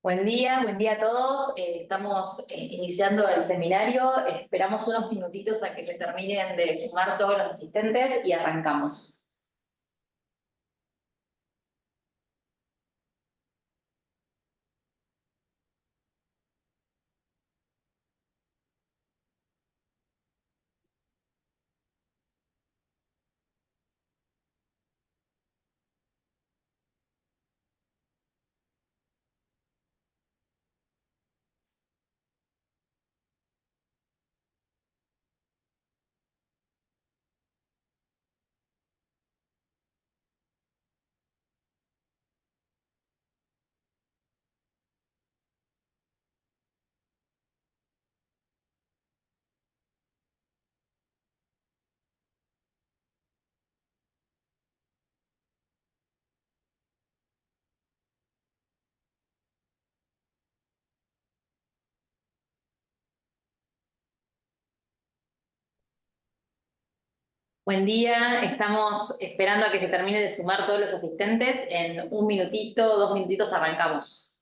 Buen día a todos. Estamos iniciando el seminario. Esperamos unos minutitos a que se terminen de sumar todos los asistentes y arrancamos. Buen día. Estamos esperando a que se termine de sumar todos los asistentes. En un minutito, 2 minutitos arrancamos.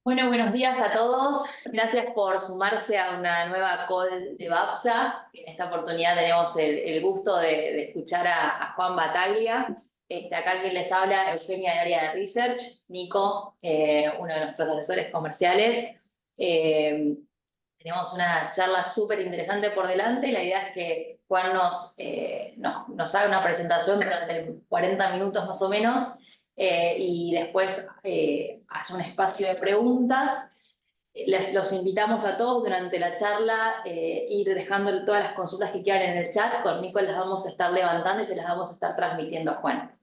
Bueno, buenos días a todos. Gracias por sumarse a una nueva call de BAPSA. En esta oportunidad tenemos el gusto de escuchar a Juan Bataglia. Acá quien les habla, Eugenia del área de Research, Nico, uno de nuestros asesores comerciales. Tenemos una charla súper interesante por delante. La idea es que Juan nos haga una presentación durante 40 minutos más o menos, y después haya un espacio de preguntas. Los invitamos a todos durante la charla, ir dejando todas las consultas que quieran en el chat. Con Nico las vamos a estar levantando y se las vamos a estar transmitiendo a Juan.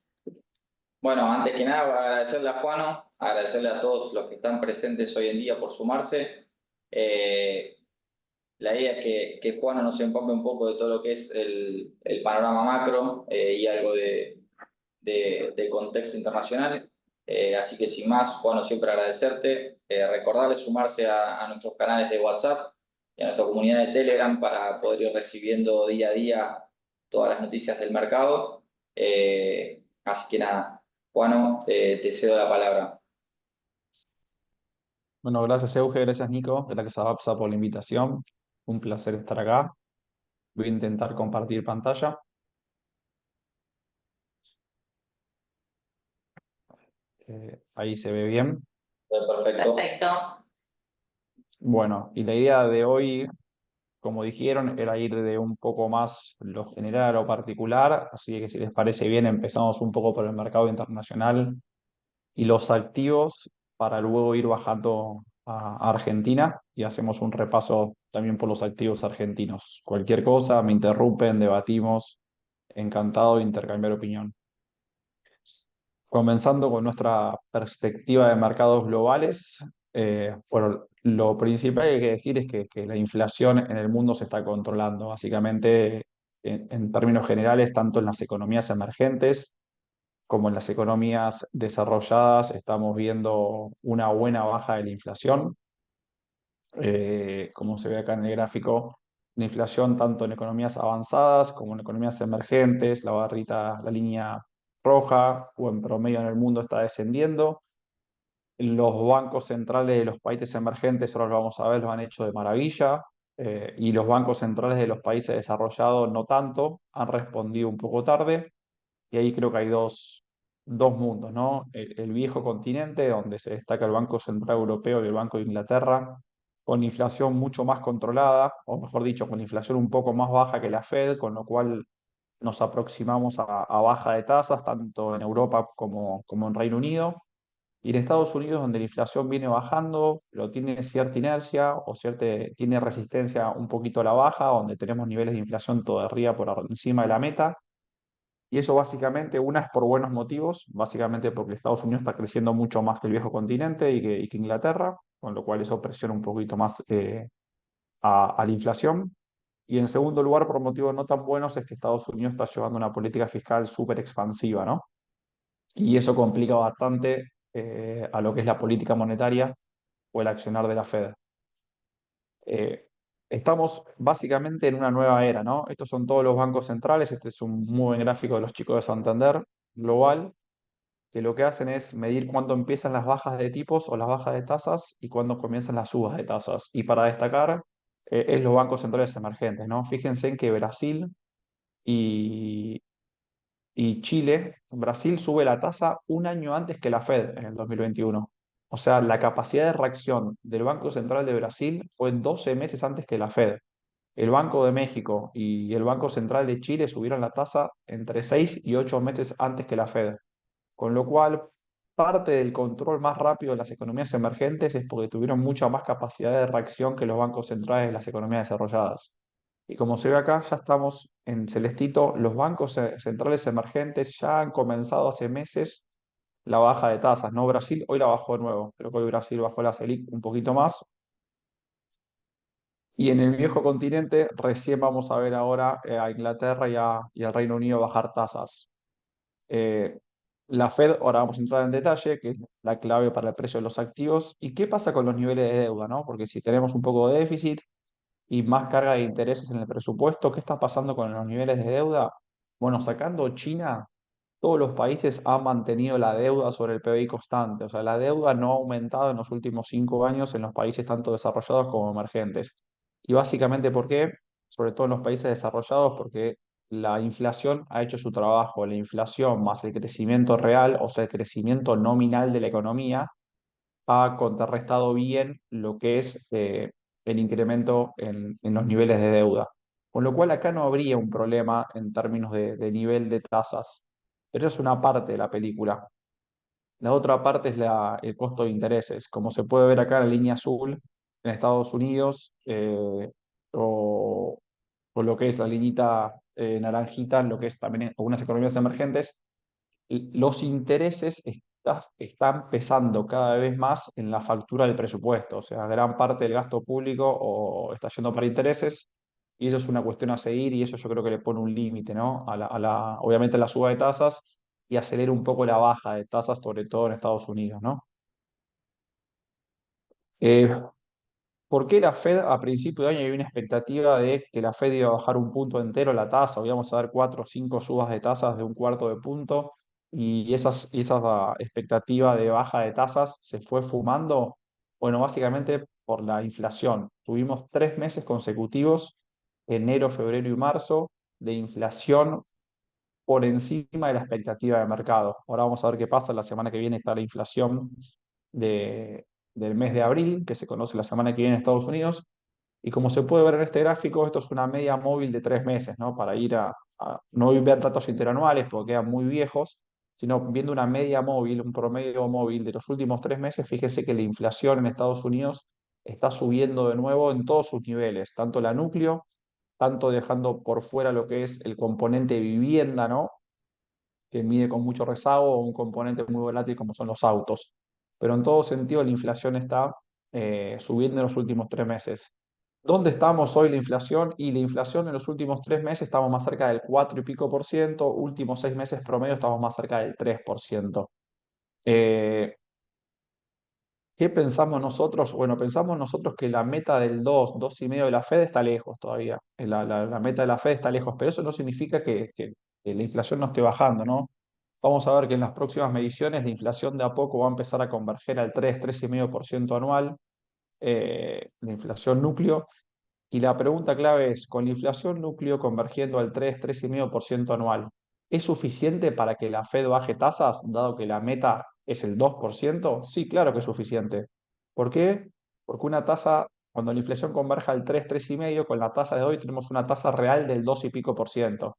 Bueno, antes que nada, agradecerle a Juano, agradecerle a todos los que están presentes hoy en día por sumarse. La idea es que Juano nos empape un poco de todo lo que es el panorama macro y algo de contexto internacional. Así que sin más, Juano, siempre agradecerte. Recordarles sumarse a nuestros canales de WhatsApp y a nuestra comunidad de Telegram para poder ir recibiendo día a día todas las noticias del mercado. Así que nada, Juano, te cedo la palabra. Bueno, gracias Euge, gracias Nico, gracias a BAPSA por la invitación. Un placer estar acá. Voy a intentar compartir pantalla. Ahí se ve bien. Perfecto. Perfecto. Bueno, y la idea de hoy, como dijeron, era ir de un poco más lo general a lo particular. Así que si les parece bien, empezamos un poco por el mercado internacional y los activos para luego ir bajando a Argentina y hacemos un repaso también por los activos argentinos. Cualquier cosa, me interrumpen, debatimos. Encantado de intercambiar opinión. Comenzando con nuestra perspectiva de mercados globales, bueno, lo principal que hay que decir es que la inflación en el mundo se está controlando. Básicamente, en términos generales, tanto en las economías emergentes como en las economías desarrolladas, estamos viendo una buena baja de la inflación. Como se ve acá en el gráfico, la inflación tanto en economías avanzadas como en economías emergentes, la barrita, la línea roja o en promedio en el mundo está descendiendo. Los bancos centrales de los países emergentes, ahora lo vamos a ver, los han hecho de maravilla, y los bancos centrales de los países desarrollados no tanto, han respondido un poco tarde, y ahí creo que hay dos mundos, ¿no? El viejo continente, donde se destaca el Banco Central Europeo y el Banco de Inglaterra, con inflación mucho más controlada, o mejor dicho, con inflación un poco más baja que la Fed, con lo cual nos aproximamos a baja de tasas, tanto en Europa como en Reino Unido. Y en Estados Unidos, donde la inflación viene bajando, pero tiene cierta inercia o tiene resistencia un poquito a la baja, donde tenemos niveles de inflación todavía por encima de la meta. Y eso básicamente, una es por buenos motivos, básicamente porque Estados Unidos está creciendo mucho más que el viejo continente y que Inglaterra, con lo cual eso presiona un poquito más a la inflación. Y en segundo lugar, por motivos no tan buenos, es que Estados Unidos está llevando una política fiscal súper expansiva, ¿no? Y eso complica bastante a lo que es la política monetaria o el accionar de la Fed. Eh, Estamos básicamente en una nueva era, ¿no? Estos son todos los bancos centrales, este es un muy buen gráfico de los chicos de Santander global, que lo que hacen es medir cuándo empiezan las bajas de tipos o las bajas de tasas y cuándo comienzan las subas de tasas. Y para destacar, es los bancos centrales emergentes, ¿no? Fíjense en que Brasil y, y Chile, Brasil sube la tasa un año antes que la Fed en el 2021. O sea, la capacidad de reacción del Banco Central de Brasil fue 12 meses antes que la Fed. El Banco de México y el Banco Central de Chile subieron la tasa entre 6 y 8 meses antes que la Fed. Con lo cual, parte del control más rápido de las economías emergentes es porque tuvieron mucha más capacidad de reacción que los bancos centrales de las economías desarrolladas. Y como se ve acá, ya estamos en celestito, los bancos centrales emergentes ya han comenzado hace meses la baja de tasas, ¿no? Brasil hoy la bajó de nuevo, creo que hoy Brasil bajó la Selic un poquito más. Y en el viejo continente recién vamos a ver ahora a Inglaterra y al Reino Unido bajar tasas. Eh, la Fed, ahora vamos a entrar en detalle, que es la clave para el precio de los activos. ¿Y qué pasa con los niveles de deuda, no? Porque si tenemos un poco de déficit y más carga de intereses en el presupuesto, ¿qué está pasando con los niveles de deuda? Bueno, sacando China, todos los países han mantenido la deuda sobre el PBI constante. O sea, la deuda no ha aumentado en los últimos 5 años en los países tanto desarrollados como emergentes. Y básicamente, ¿por qué? Sobre todo en los países desarrollados, porque la inflación ha hecho su trabajo. La inflación más el crecimiento real, o sea, el crecimiento nominal de la economía, ha contrarrestado bien lo que es el incremento en los niveles de deuda. Con lo cual acá no habría un problema en términos de nivel de tasas. Pero es una parte de la película. La otra parte es el costo de intereses. Como se puede ver acá en la línea azul, en Estados Unidos, o, o lo que es la liñita naranjita, en lo que es también en algunas economías emergentes, los intereses están pesando cada vez más en la factura del presupuesto. O sea, gran parte del gasto público o está yendo para intereses, y eso es una cuestión a seguir, y eso yo creo que le pone un límite, ¿no? Obviamente a la suba de tasas, y acelera un poco la baja de tasas, sobre todo en Estados Unidos, ¿no? Eh, ¿Por qué la Fed a principio de año había una expectativa de que la Fed iba a bajar un punto entero la tasa? Íbamos a dar 4 o 5 subas de tasas de un cuarto de punto, y esa expectativa de baja de tasas se fue fumando. Bueno, básicamente por la inflación. Tuvimos 3 meses consecutivos, enero, febrero y marzo, de inflación por encima de la expectativa de mercado. Ahora vamos a ver qué pasa. La semana que viene está la inflación de, del mes de abril, que se conoce la semana que viene en Estados Unidos. Y como se puede ver en este gráfico, esto es una media móvil de 3 meses, ¿no? Para ir no ver datos interanuales porque quedan muy viejos, sino viendo una media móvil, un promedio móvil de los últimos 3 meses. Fíjese que la inflación en Estados Unidos está subiendo de nuevo en todos sus niveles, tanto la núcleo, tanto dejando por fuera lo que es el componente vivienda, ¿no? Que mide con mucho rezago, o un componente muy volátil como son los autos. Pero en todo sentido, la inflación está subiendo en los últimos 3 meses. ¿Dónde estamos hoy la inflación? Y la inflación en los últimos 3 meses estamos más cerca del 4 y pico por ciento, últimos 6 meses promedio estamos más cerca del 3%. Eh, ¿Qué pensamos nosotros? Bueno, pensamos nosotros que la meta del 2,5 de la Fed está lejos todavía. La meta de la Fed está lejos, pero eso no significa que la inflación no esté bajando, ¿no? Vamos a ver que en las próximas mediciones la inflación de a poco va a empezar a converger al 3,5% anual, la inflación núcleo. Y la pregunta clave es, con la inflación núcleo convergiendo al 3,5% anual, ¿es suficiente para que la Fed baje tasas, dado que la meta es el 2%? Sí, claro que es suficiente. ¿Por qué? Porque una tasa, cuando la inflación converja al 3,5, con la tasa de hoy tenemos una tasa real del 2 y pico por ciento.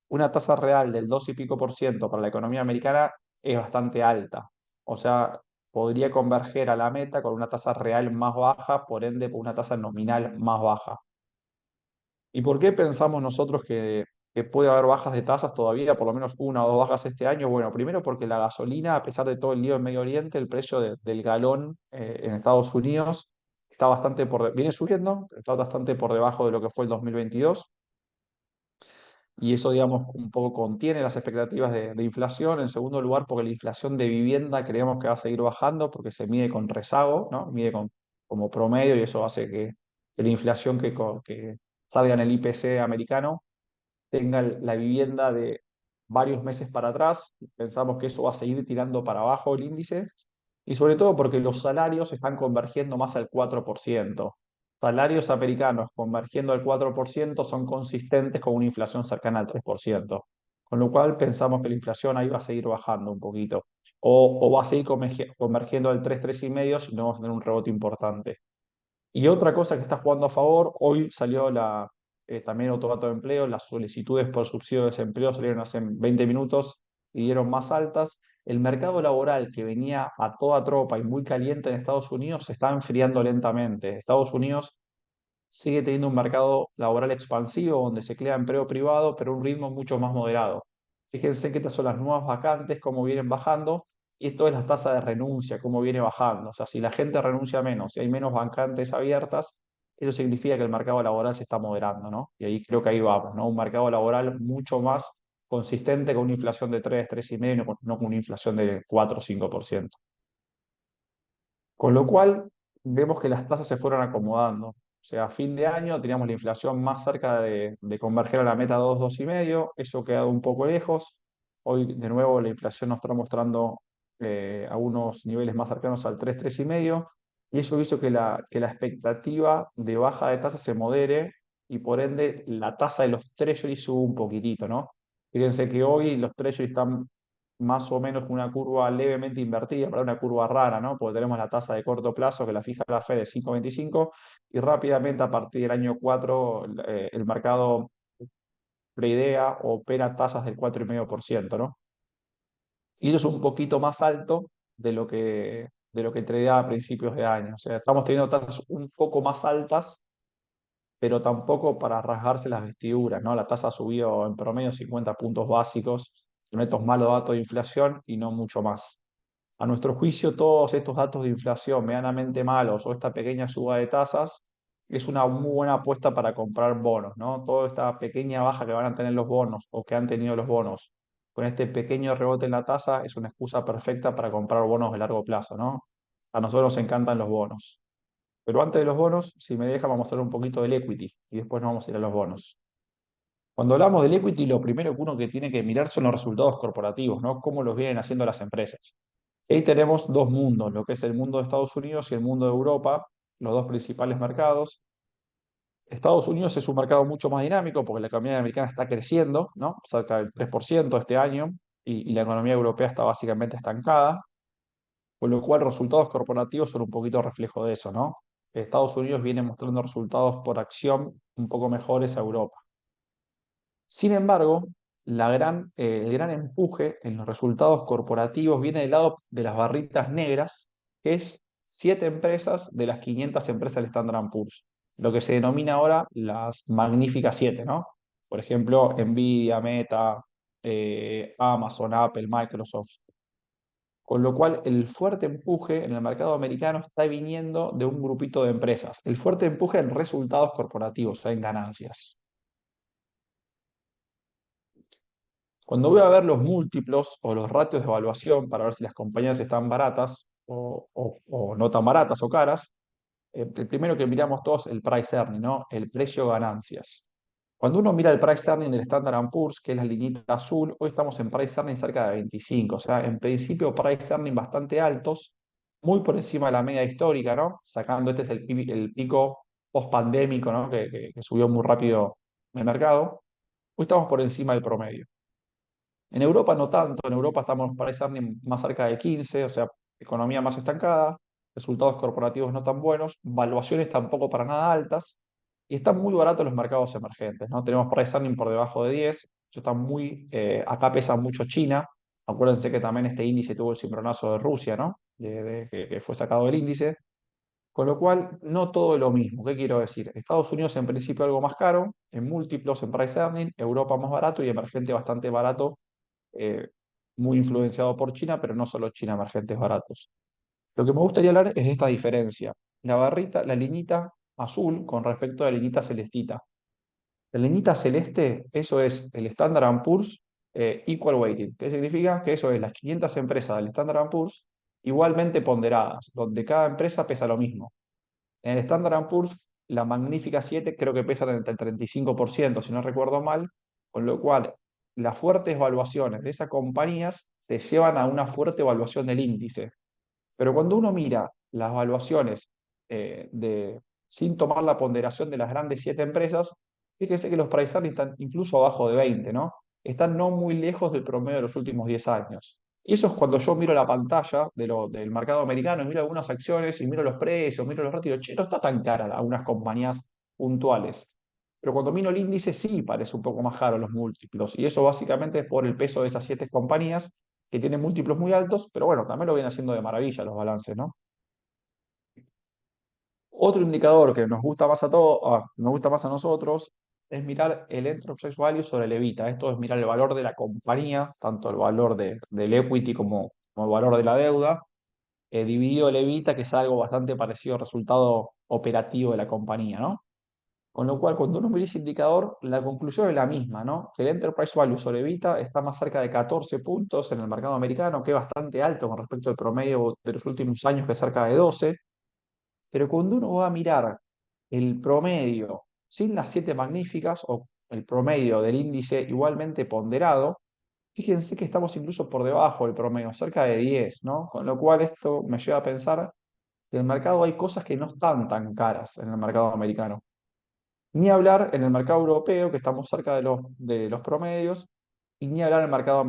Una tasa real del 2 y pico por ciento para la economía americana es bastante alta. O sea, podría converger a la meta con una tasa real más baja, por ende, con una tasa nominal más baja. ¿Y por qué pensamos nosotros que puede haber bajas de tasas todavía, por lo menos una o dos bajas este año? Bueno, primero porque la gasolina, a pesar de todo el lío en Medio Oriente, el precio del galón en Estados Unidos está viene subiendo, pero está bastante por debajo de lo que fue el 2022. Y eso, digamos, un poco contiene las expectativas de inflación. En segundo lugar, porque la inflación de vivienda creemos que va a seguir bajando porque se mide con rezago, ¿no? Mide como promedio y eso hace que la inflación que salga en el IPC americano tenga la vivienda de varios meses para atrás. Pensamos que eso va a seguir tirando para abajo el índice y sobre todo porque los salarios están convergiendo más al 4%. Salarios americanos convergiendo al 4% son consistentes con una inflación cercana al 3%. Con lo cual pensamos que la inflación ahí va a seguir bajando un poquito. O va a seguir convergiendo al 3,5 si no vamos a tener un rebote importante. Y otra cosa que está jugando a favor, hoy salió también otro dato de empleo, las solicitudes por subsidio de desempleo salieron hace 20 minutos y dieron más altas. El mercado laboral que venía a toda tropa y muy caliente en Estados Unidos se está enfriando lentamente. Estados Unidos sigue teniendo un mercado laboral expansivo donde se crea empleo privado, pero a un ritmo mucho más moderado. Fíjense que estas son las nuevas vacantes, cómo vienen bajando, y esto es la tasa de renuncia, cómo viene bajando. O sea, si la gente renuncia menos y hay menos vacantes abiertas, eso significa que el mercado laboral se está moderando, ¿no? Y ahí creo que ahí vamos, ¿no? Un mercado laboral mucho más consistente con una inflación de 3,5, no con una inflación de 4 o 5%. Con lo cual, vemos que las tasas se fueron acomodando. O sea, a fin de año teníamos la inflación más cerca de converger a la meta 2, 2,5. Eso ha quedado un poco lejos. Hoy, de nuevo, la inflación nos está mostrando a unos niveles más cercanos al 3, 3,5. Y eso hizo que la expectativa de baja de tasas se modere y por ende la tasa de los treasuries sube un poquitito, ¿no? Fíjense que hoy los treasuries están más o menos con una curva levemente invertida, para una curva rara, ¿no? Porque tenemos la tasa de corto plazo que la fija la Fed de 5,25 y rápidamente a partir del año 4 el mercado preidea o opera tasas del 4,5%, ¿no? Y eso es un poquito más alto de lo que tradeaba a principios de año. O sea, estamos teniendo tasas un poco más altas, pero tampoco para rasgarse las vestiduras, ¿no? La tasa ha subido en promedio 50 puntos básicos con estos malos datos de inflación y no mucho más. A nuestro juicio, todos estos datos de inflación medianamente malos o esta pequeña suba de tasas es una muy buena apuesta para comprar bonos, ¿no? Toda esta pequeña baja que van a tener los bonos o que han tenido los bonos con este pequeño rebote en la tasa es una excusa perfecta para comprar bonos de largo plazo, ¿no? A nosotros nos encantan los bonos. Pero antes de los bonos, si me deja, vamos a hablar un poquito del equity y después nos vamos a ir a los bonos. Cuando hablamos del equity, lo primero que uno que tiene que mirar son los resultados corporativos, ¿no? Cómo los vienen haciendo las empresas. Ahí tenemos dos mundos, lo que es el mundo de Estados Unidos y el mundo de Europa, los dos principales mercados. Estados Unidos es un mercado mucho más dinámico porque la economía americana está creciendo, ¿no? Cerca del 3% este año y la economía europea está básicamente estancada, con lo cual resultados corporativos son un poquito reflejo de eso, ¿no? Estados Unidos viene mostrando resultados por acción un poco mejores a Europa. Sin embargo, el gran empuje en los resultados corporativos viene del lado de las barritas negras, que es 7 empresas de las 500 empresas del Standard Poor's, lo que se denomina ahora las magníficas 7, ¿no? Por ejemplo, Nvidia, Meta, Amazon, Apple, Microsoft. Con lo cual, el fuerte empuje en el mercado americano está viniendo de un grupito de empresas. El fuerte empuje en resultados corporativos, o sea, en ganancias. Cuando voy a ver los múltiplos o los ratios de evaluación para ver si las compañías están baratas o no tan baratas o caras, el primero que miramos todos es el price earning, ¿no? El precio ganancias. Cuando uno mira el price earning del Standard Poor's, que es la liñita azul, hoy estamos en price earning cerca de 25, o sea, en principio price earning bastante altos, muy por encima de la media histórica, ¿no? Sacando este es el pico post-pandémico, ¿no? Que subió muy rápido en el mercado. Hoy estamos por encima del promedio. En Europa no tanto, en Europa estamos price earning más cerca de 15, o sea, economía más estancada, resultados corporativos no tan buenos, valuaciones tampoco para nada altas, y están muy baratos los mercados emergentes, ¿no? Tenemos price earning por debajo de 10, eso está muy, acá pesa mucho China, acuérdense que también este índice tuvo el cimbronazo de Rusia, ¿no? Que fue sacado del índice, con lo cual no todo es lo mismo. ¿Qué quiero decir? Estados Unidos en principio algo más caro, en múltiplos, en price earning, Europa más barato y emergente bastante barato, eh, muy influenciado por China, pero no solo China, emergentes baratos. Lo que me gustaría hablar es de esta diferencia. La barrita, la liñita azul con respecto a la liñita celestita. La liñita celeste, eso es el Standard Poor's Equal Weighted. ¿Qué significa? Que eso es las 500 empresas del Standard Poor's igualmente ponderadas, donde cada empresa pesa lo mismo. En el Standard Poor's, la Magnífica 7 creo que pesa entre el 35%, si no recuerdo mal, con lo cual las fuertes valuaciones de esas compañías te llevan a una fuerte evaluación del índice. Pero cuando uno mira las valuaciones sin tomar la ponderación de las grandes 7 empresas, fíjese que los price earnings están incluso abajo de 20, ¿no? Están no muy lejos del promedio de los últimos 10 años. Y eso es cuando yo miro la pantalla del mercado americano y miro algunas acciones y miro los precios, miro los ratios, che, no está tan cara algunas compañías puntuales. Pero cuando miro el índice sí parece un poco más caro los múltiplos. Y eso básicamente es por el peso de esas 7 compañías que tienen múltiplos muy altos, pero bueno, también lo vienen haciendo de maravilla los balances, ¿no? Otro indicador que nos gusta más a todos, nos gusta más a nosotros, es mirar el Enterprise Value sobre el EBITDA. Esto es mirar el valor de la compañía, tanto el valor del equity como el valor de la deuda, dividido el EBITDA, que es algo bastante parecido al resultado operativo de la compañía, ¿no? Con lo cual, cuando uno mira ese indicador, la conclusión es la misma, ¿no? Que el Enterprise Value sobre EBITDA está más cerca de 14 puntos en el mercado americano, que es bastante alto con respecto al promedio de los últimos años, que es cerca de 12. Pero cuando uno va a mirar el promedio sin las 7 magníficas o el promedio del índice igualmente ponderado, fíjense que estamos incluso por debajo del promedio, cerca de 10, ¿no? Con lo cual esto me lleva a pensar que en el mercado hay cosas que no están tan caras en el mercado americano. Ni hablar en el mercado europeo, que estamos cerca de los promedios, y ni hablar en el mercado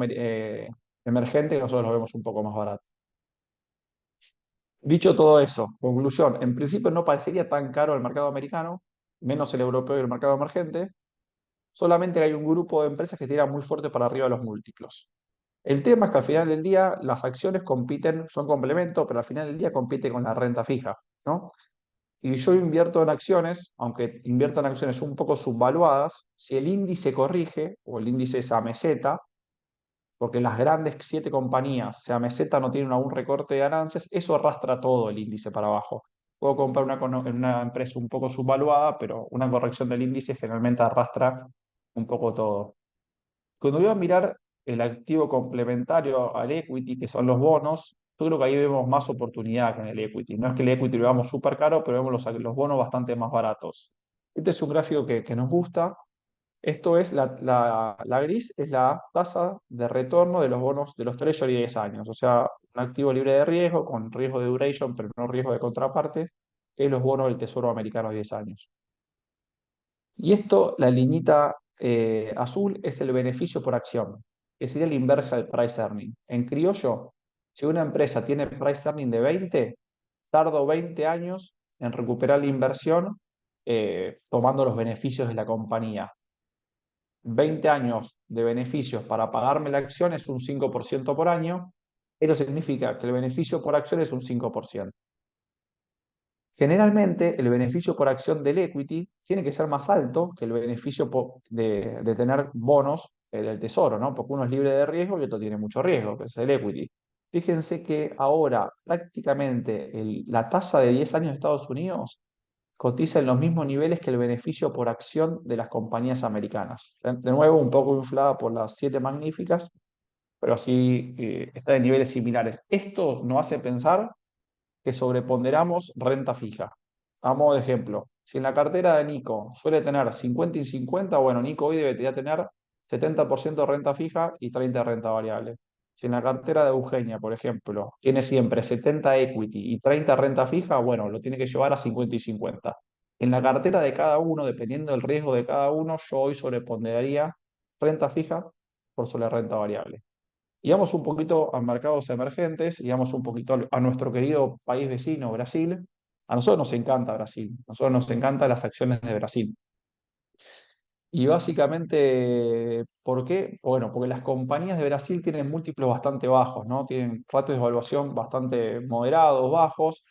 emergente, que nosotros lo vemos un poco más barato. Dicho todo eso, conclusión, en principio no parecería tan caro el mercado americano, menos el europeo y el mercado emergente, solamente hay un grupo de empresas que tiran muy fuerte para arriba los múltiplos. El tema es que al final del día las acciones compiten, son complemento, pero al final del día compite con la renta fija, ¿no? Y yo invierto en acciones, aunque invierto en acciones un poco subvaluadas, si el índice corrige, o el índice es a meseta, porque las grandes 7 compañías, sea meseta, no tienen aún recorte de ganancias, eso arrastra todo el índice para abajo. Puedo comprar en una empresa un poco subvaluada, pero una corrección del índice generalmente arrastra un poco todo. Cuando voy a mirar el activo complementario al equity, que son los bonos, yo creo que ahí vemos más oportunidad que en el equity. No es que el equity lo veamos súper caro, pero vemos los bonos bastante más baratos. Este es un gráfico que nos gusta. Esto es la gris, es la tasa de retorno de los bonos de los Treasury de 10 años. O sea, un activo libre de riesgo, con riesgo de duration, pero no riesgo de contraparte, que es los bonos del Tesoro americano de 10 años. Y esto, la liñita azul, es el beneficio por acción, que sería la inversa del price earning. En criollo, si una empresa tiene price earning de 20, tardo 20 años en recuperar la inversión tomando los beneficios de la compañía. 20 años de beneficios para pagarme la acción es un 5% por año, pero significa que el beneficio por acción es un 5%. Generalmente, el beneficio por acción del equity tiene que ser más alto que el beneficio de tener bonos del tesoro, ¿no? Porque uno es libre de riesgo y otro tiene mucho riesgo, que es el equity. Fíjense que ahora prácticamente la tasa de 10 años de Estados Unidos cotiza en los mismos niveles que el beneficio por acción de las compañías americanas. De nuevo, un poco inflada por las siete magníficas, pero así está en niveles similares. Esto nos hace pensar que sobreponderamos renta fija. A modo de ejemplo, si en la cartera de Nico suele tener 50 y 50, bueno, Nico hoy debería tener 70% de renta fija y 30% de renta variable. Si en la cartera de Eugenia, por ejemplo, tiene siempre 70 equity y 30 renta fija, bueno, lo tiene que llevar a 50 y 50. En la cartera de cada uno, dependiendo del riesgo de cada uno, yo hoy sobreponderaría renta fija por sobre renta variable. Y vamos un poquito a mercados emergentes, y vamos un poquito a nuestro querido país vecino, Brasil. A nosotros nos encanta Brasil, a nosotros nos encantan las acciones de Brasil. Y básicamente, ¿por qué? Bueno, porque las compañías de Brasil tienen múltiplos bastante bajos, ¿no? Tienen ratios de evaluación bastante moderados, bajos,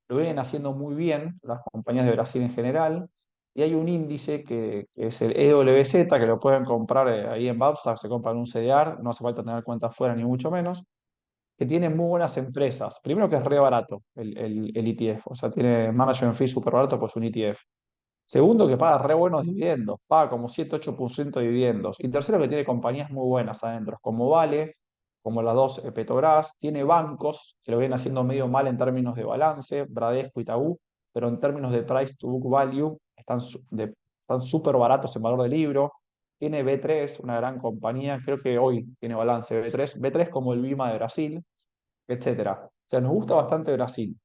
lo vienen haciendo muy bien las compañías de Brasil en general. Y hay un índice que es el EWZ, que lo pueden comprar ahí en Babstag, se compran un CDR, no hace falta tener cuenta afuera ni mucho menos, que tiene muy buenas empresas. Primero que es re barato el ETF, o sea, tiene management fee súper barato, pues un ETF. Segundo, que paga re buenos dividendos, paga como 7-8% de dividendos. Y tercero, que tiene compañías muy buenas adentro, como Vale, como las dos Petrobras. Tiene bancos que lo vienen haciendo medio mal en términos de balance, Bradesco, Itaú, pero en términos de price to book value están súper baratos en valor de libro. Tiene B3, una gran compañía, creo que hoy tiene balance B3 como el Bima de Brasil, etcétera. O sea, nos gusta bastante Brasil.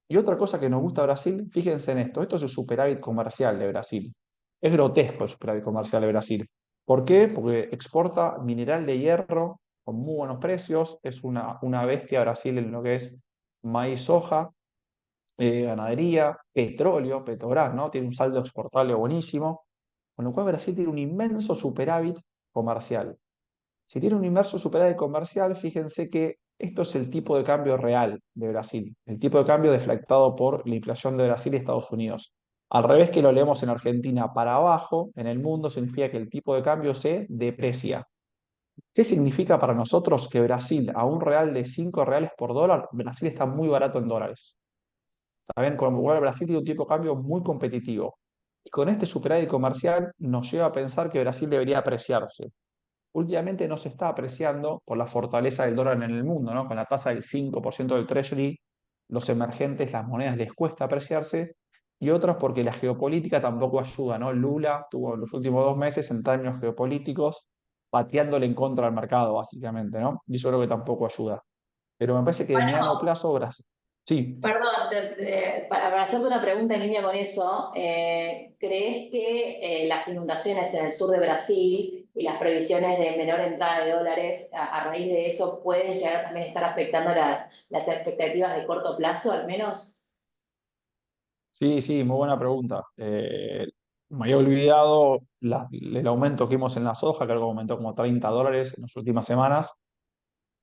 Y otra cosa que nos gusta de Brasil, fíjense en esto es el superávit comercial de Brasil. Es grotesco el superávit comercial de Brasil. ¿Por qué? Porque exporta mineral de hierro con muy buenos precios, es una bestia Brasil en lo que es maíz, soja, ganadería, petróleo, Petrobras, ¿no? Tiene un saldo exportable buenísimo, con lo cual Brasil tiene un inmenso superávit comercial. Si tiene un inmerso superávit comercial, fíjense que esto es el tipo de cambio real de Brasil, el tipo de cambio deflactado por la inflación de Brasil y Estados Unidos. Al revés que lo leemos en Argentina para abajo, en el mundo significa que el tipo de cambio se deprecia. ¿Qué significa para nosotros que Brasil, a un real de 5 reales por dólar, Brasil está muy barato en dólares? ¿Saben? Con lo cual Brasil tiene un tipo de cambio muy competitivo. Y con este superávit comercial nos lleva a pensar que Brasil debería apreciarse. Últimamente no se está apreciando por la fortaleza del dólar en el mundo, ¿no? Con la tasa del 5% del Treasury, los emergentes, las monedas les cuesta apreciarse, y otras porque la geopolítica tampoco ayuda, ¿no? Lula tuvo los últimos 2 meses en términos geopolíticos pateándole en contra al mercado, básicamente, ¿no? Y eso creo que tampoco ayuda. Pero me parece que de mediano Bueno, plazo, Brasil. Sí. perdón, para hacerte una pregunta en línea con eso, ¿crees que las inundaciones en el sur de Brasil y las previsiones de menor entrada de dólares a raíz de eso pueden llegar también a estar afectando las expectativas de corto plazo, al menos? Sí, sí, muy buena pregunta. Me había olvidado el aumento que vimos en la soja, creo que aumentó como $30 en las últimas semanas.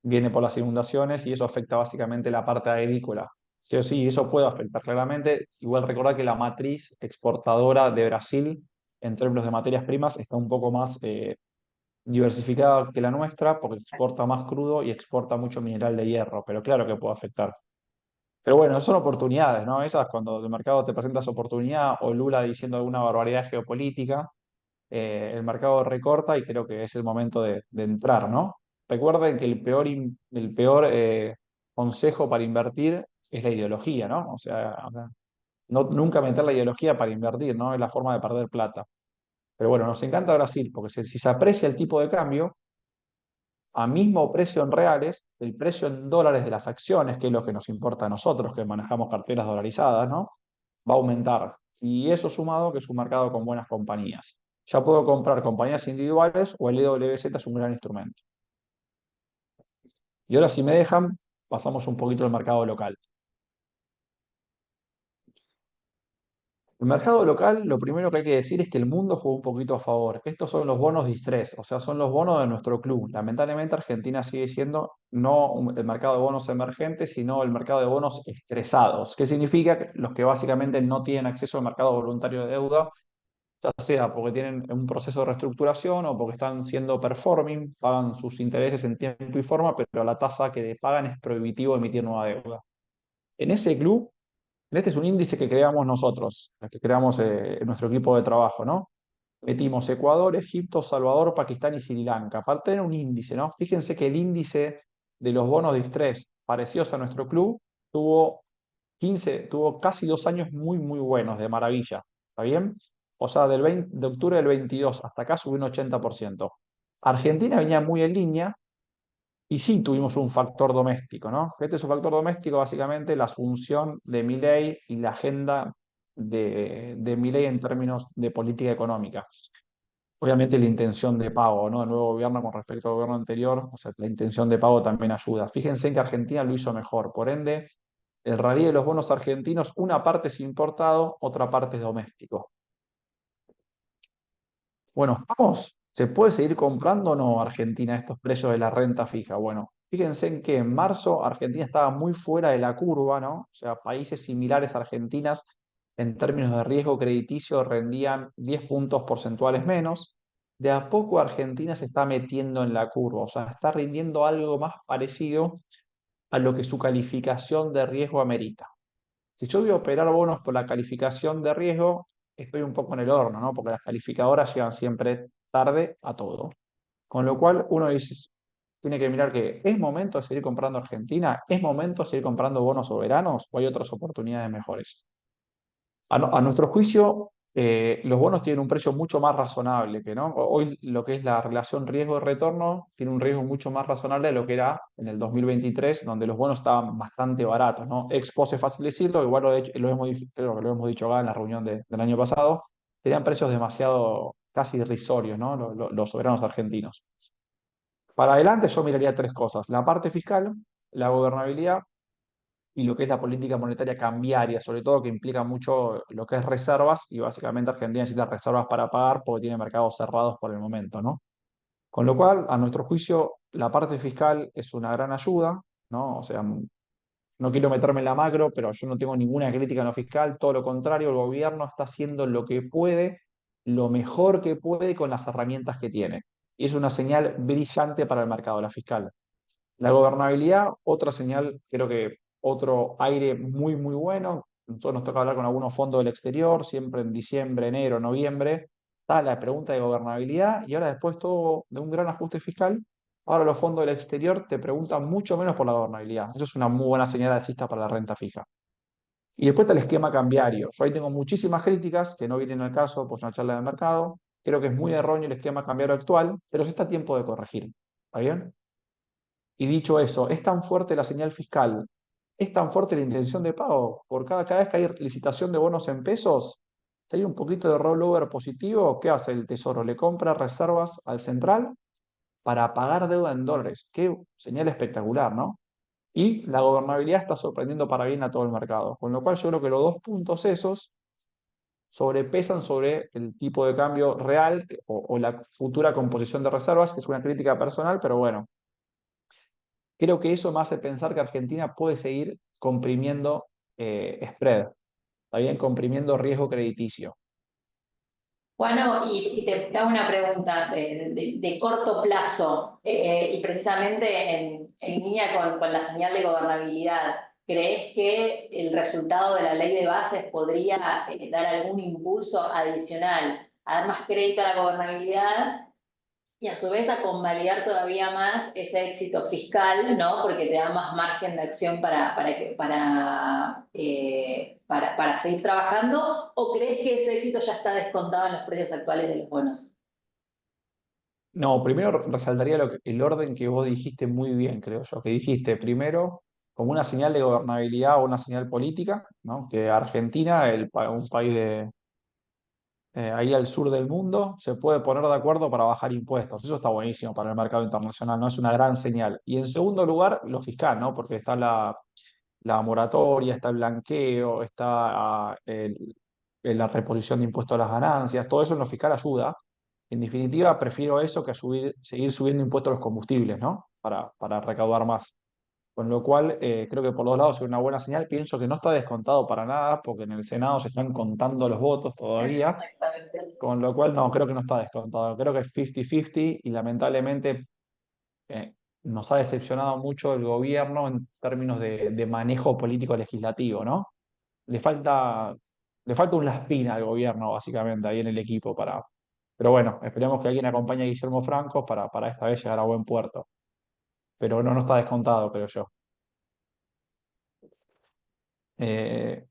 Viene por las inundaciones y eso afecta básicamente la parte agrícola. Sí o sí, eso puede afectar claramente. Igual recordar que la matriz exportadora de Brasil, en términos de materias primas, está un poco más diversificada que la nuestra, porque exporta más crudo y exporta mucho mineral de hierro, pero claro que puede afectar. Pero bueno, son oportunidades, ¿no? Esas cuando el mercado te presenta esa oportunidad o Lula diciendo alguna barbaridad geopolítica, el mercado recorta y creo que es el momento de entrar, ¿no? Recuerden que el peor consejo para invertir es la ideología, ¿no? O sea, nunca meter la ideología para invertir, ¿no? Es la forma de perder plata. Pero bueno, nos encanta Brasil, porque si se aprecia el tipo de cambio, a mismo precio en reales, el precio en dólares de las acciones, que es lo que nos importa a nosotros, que manejamos carteras dolarizadas, ¿no? Va a aumentar. Y eso sumado que es un mercado con buenas compañías. Ya puedo comprar compañías individuales o el EWZ es un gran instrumento. Y ahora, si me dejan, pasamos un poquito al mercado local. El mercado local, lo primero que hay que decir es que el mundo jugó un poquito a favor. Estos son los bonos distress, o sea, son los bonos de nuestro club. Lamentablemente, Argentina sigue siendo no el mercado de bonos emergentes, sino el mercado de bonos estresados. ¿Qué significa? Que los que básicamente no tienen acceso al mercado voluntario de deuda ya sea porque tienen un proceso de reestructuración o porque están siendo performing, pagan sus intereses en tiempo y forma, pero la tasa que pagan es prohibitivo emitir nueva deuda. En ese club, este es un índice que creamos nosotros, el que creamos en nuestro equipo de trabajo, ¿no? Metimos Ecuador, Egipto, Salvador, Pakistán y Sri Lanka, para tener un índice, ¿no? Fíjense que el índice de los bonos de estrés parecidos a nuestro club tuvo tuvo casi 2 años muy, muy buenos, de maravilla. ¿Está bien? O sea, de octubre del 22 hasta acá subió un 80%. Argentina venía muy en línea y sí tuvimos un factor doméstico, ¿no? Este es un factor doméstico, básicamente la asunción de Milei y la agenda de Milei en términos de política económica. Obviamente la intención de pago, ¿no? Del nuevo gobierno con respecto al gobierno anterior, o sea, la intención de pago también ayuda. Fíjense en que Argentina lo hizo mejor, por ende, el rally de los bonos argentinos, una parte es importado, otra parte es doméstico. Bueno, vamos, ¿se puede seguir comprando o no Argentina estos precios de la renta fija? Bueno, fíjense en que en marzo Argentina estaba muy fuera de la curva, ¿no? O sea, países similares a Argentinas en términos de riesgo crediticio rendían 10 puntos porcentuales menos. De a poco Argentina se está metiendo en la curva, o sea, está rindiendo algo más parecido a lo que su calificación de riesgo amerita. Si yo voy a operar bonos por la calificación de riesgo, estoy un poco en el horno, ¿no? Porque las calificadoras llegan siempre tarde a todo. Con lo cual uno dice, tiene que mirar que es momento de seguir comprando Argentina, es momento de seguir comprando bonos soberanos o hay otras oportunidades mejores. A nuestro juicio, los bonos tienen un precio mucho más razonable que, ¿no? Hoy lo que es la relación riesgo-retorno tiene un riesgo mucho más razonable de lo que era en el 2023, donde los bonos estaban bastante baratos, ¿no? Ex post es fácil decirlo, igual creo que lo hemos dicho acá en la reunión del año pasado, tenían precios demasiado casi irrisorios, ¿no? Los soberanos argentinos. Para adelante yo miraría tres cosas: la parte fiscal, la gobernabilidad y lo que es la política monetaria cambiaria, sobre todo que implica mucho lo que es reservas, y básicamente Argentina necesita reservas para pagar porque tiene mercados cerrados por el momento, ¿no? Con lo cual, a nuestro juicio, la parte fiscal es una gran ayuda, ¿no? O sea, no quiero meterme en la macro, pero yo no tengo ninguna crítica en lo fiscal, todo lo contrario, el gobierno está haciendo lo que puede, lo mejor que puede con las herramientas que tiene. Y es una señal brillante para el mercado, la fiscal. La gobernabilidad, otra señal, creo que otro aire muy, muy bueno. Nosotros nos toca hablar con algunos fondos del exterior, siempre en diciembre, enero, noviembre. Está la pregunta de gobernabilidad y ahora después todo de un gran ajuste fiscal. Ahora los fondos del exterior te preguntan mucho menos por la gobernabilidad. Eso es una muy buena señal alcista para la renta fija. Y después está el esquema cambiario. Yo ahí tengo muchísimas críticas que no vienen al caso, pues una charla de mercado. Creo que es muy erróneo el esquema cambiario actual, pero se está a tiempo de corregir. ¿Está bien? Y dicho eso, es tan fuerte la señal fiscal, es tan fuerte la intención de pago, por cada vez que hay licitación de bonos en pesos, si hay un poquito de rollover positivo, ¿qué hace el Tesoro? Le compra reservas al central para pagar deuda en dólares. Qué señal espectacular, ¿no? Y la gobernabilidad está sorprendiendo para bien a todo el mercado. Con lo cual yo creo que los dos puntos esos sobrepesan sobre el tipo de cambio real o la futura composición de reservas, que es una crítica personal, pero bueno, creo que eso me hace pensar que Argentina puede seguir comprimiendo spread, está bien, comprimiendo riesgo crediticio. Bueno, y te hago una pregunta de corto plazo, y precisamente en línea con la señal de gobernabilidad. ¿Crees que el resultado de la ley de bases podría dar algún impulso adicional a dar más crédito a la gobernabilidad y a su vez a convalidar todavía más ese éxito fiscal, ¿no? Porque te da más margen de acción para seguir trabajando? ¿O crees que ese éxito ya está descontado en los precios actuales de los bonos? No, primero resaltaría el orden que vos dijiste muy bien, creo yo, que dijiste primero como una señal de gobernabilidad o una señal política, ¿no? Que Argentina, un país ahí al sur del mundo, se puede poner de acuerdo para bajar impuestos. Eso está buenísimo para el mercado internacional, ¿no? Es una gran señal. Y en segundo lugar, lo fiscal, ¿no? Porque está la moratoria, está el blanqueo, está la reposición de impuestos a las ganancias, todo eso en lo fiscal ayuda. En definitiva, prefiero eso que seguir subiendo impuestos a los combustibles, ¿no? Para recaudar más. Con lo cual, creo que por los lados es una buena señal. Pienso que no está descontado para nada, porque en el Senado se están contando los votos todavía. Exactamente. Con lo cual, no, creo que no está descontado. Creo que es 50-50 y lamentablemente eh, nos ha decepcionado mucho el gobierno en términos de manejo político legislativo, ¿no? Le falta, le falta una espina al gobierno, básicamente, ahí en el equipo para. Pero bueno, esperemos que alguien acompañe a Guillermo Franco para esta vez llegar a buen puerto. Pero no, no está descontado, creo yo. Eh,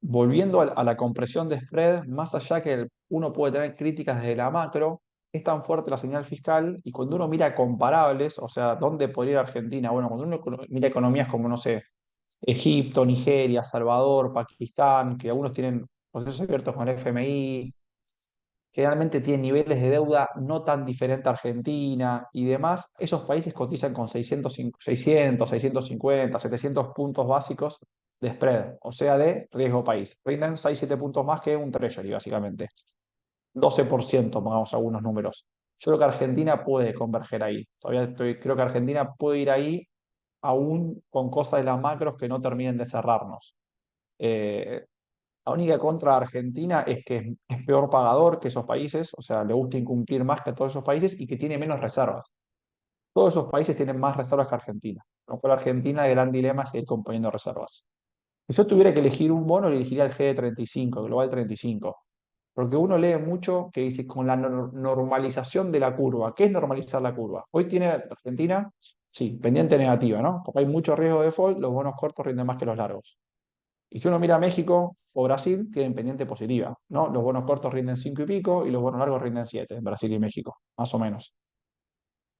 Volviendo a la compresión de spread, más allá que uno puede tener críticas desde la macro, es tan fuerte la señal fiscal y cuando uno mira comparables, o sea, ¿dónde podría ir Argentina? Bueno, cuando uno mira economías como, no sé, Egipto, Nigeria, Salvador, Pakistán, que algunos tienen procesos abiertos con el FMI, generalmente tienen niveles de deuda no tan diferentes a Argentina y demás, esos países cotizan con 650, 700 puntos básicos de spread, o sea, de riesgo país. Rinden 6-7 puntos más que un treasury, básicamente. 12%, pongamos algunos números. Yo creo que Argentina puede converger ahí. Creo que Argentina puede ir ahí aún con cosas de las macros que no terminen de cerrarnos. Eh, la única contra de Argentina es que es peor pagador que esos países, o sea, le gusta incumplir más que todos esos países y que tiene menos reservas. Todos esos países tienen más reservas que Argentina. Con lo cual Argentina, el gran dilema es seguir componiendo reservas. Si yo tuviera que elegir un bono, elegiría el GD35, el Global 35. Porque uno lee mucho que dice con la normalización de la curva. ¿Qué es normalizar la curva? Hoy tiene Argentina, sí, pendiente negativa, ¿no? Porque hay mucho riesgo de default, los bonos cortos rinden más que los largos. Y si uno mira a México o Brasil, tienen pendiente positiva, ¿no? Los bonos cortos rinden 5 y pico y los bonos largos rinden 7 en Brasil y México, más o menos.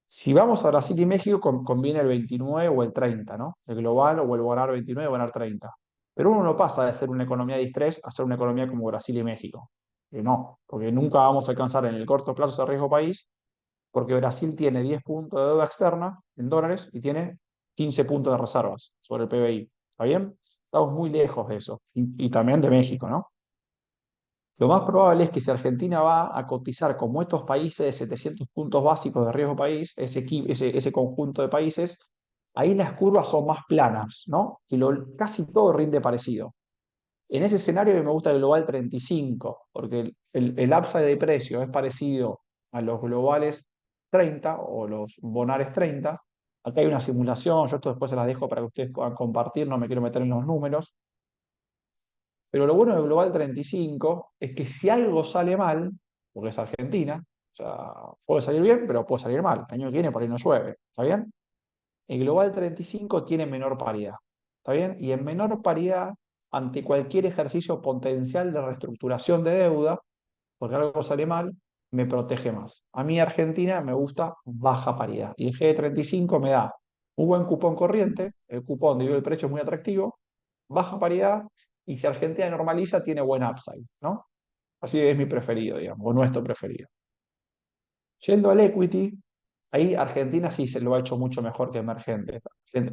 Si vamos a Brasil y México, conviene el 29 o el 30, ¿no? El global o el bonar 29 o bonar 30. Pero uno no pasa de ser una economía de estrés a ser una economía como Brasil y México. Que no, porque nunca vamos a alcanzar en el corto plazo ese riesgo país, porque Brasil tiene 10 puntos de deuda externa en dólares y tiene 15 puntos de reservas sobre el PBI. ¿Está bien? Estamos muy lejos de eso. Y también de México, ¿no? Lo más probable es que si Argentina va a cotizar como estos países de 700 puntos básicos de riesgo país, ese conjunto de países, ahí las curvas son más planas, ¿no? Y casi todo rinde parecido. En ese escenario me gusta el Global 35, porque el upside de precio es parecido a los globales 30 o los bonares 30. Acá hay una simulación, yo esto después se las dejo para que ustedes puedan compartir, no me quiero meter en los números. Pero lo bueno del Global 35 es que si algo sale mal, porque es Argentina, o sea, puede salir bien, pero puede salir mal. El año que viene por ahí no llueve, ¿está bien? El Global 35 tiene menor paridad, ¿está bien? Y en menor paridad, ante cualquier ejercicio potencial de reestructuración de deuda, porque algo sale mal, me protege más. A mí Argentina me gusta baja paridad. Y el G35 me da un buen cupón corriente, el cupón de el precio es muy atractivo, baja paridad, y si Argentina normaliza, tiene buen upside, ¿no? Así es mi preferido, digamos, o nuestro preferido. Yendo al equity, ahí Argentina sí se lo ha hecho mucho mejor que emergente.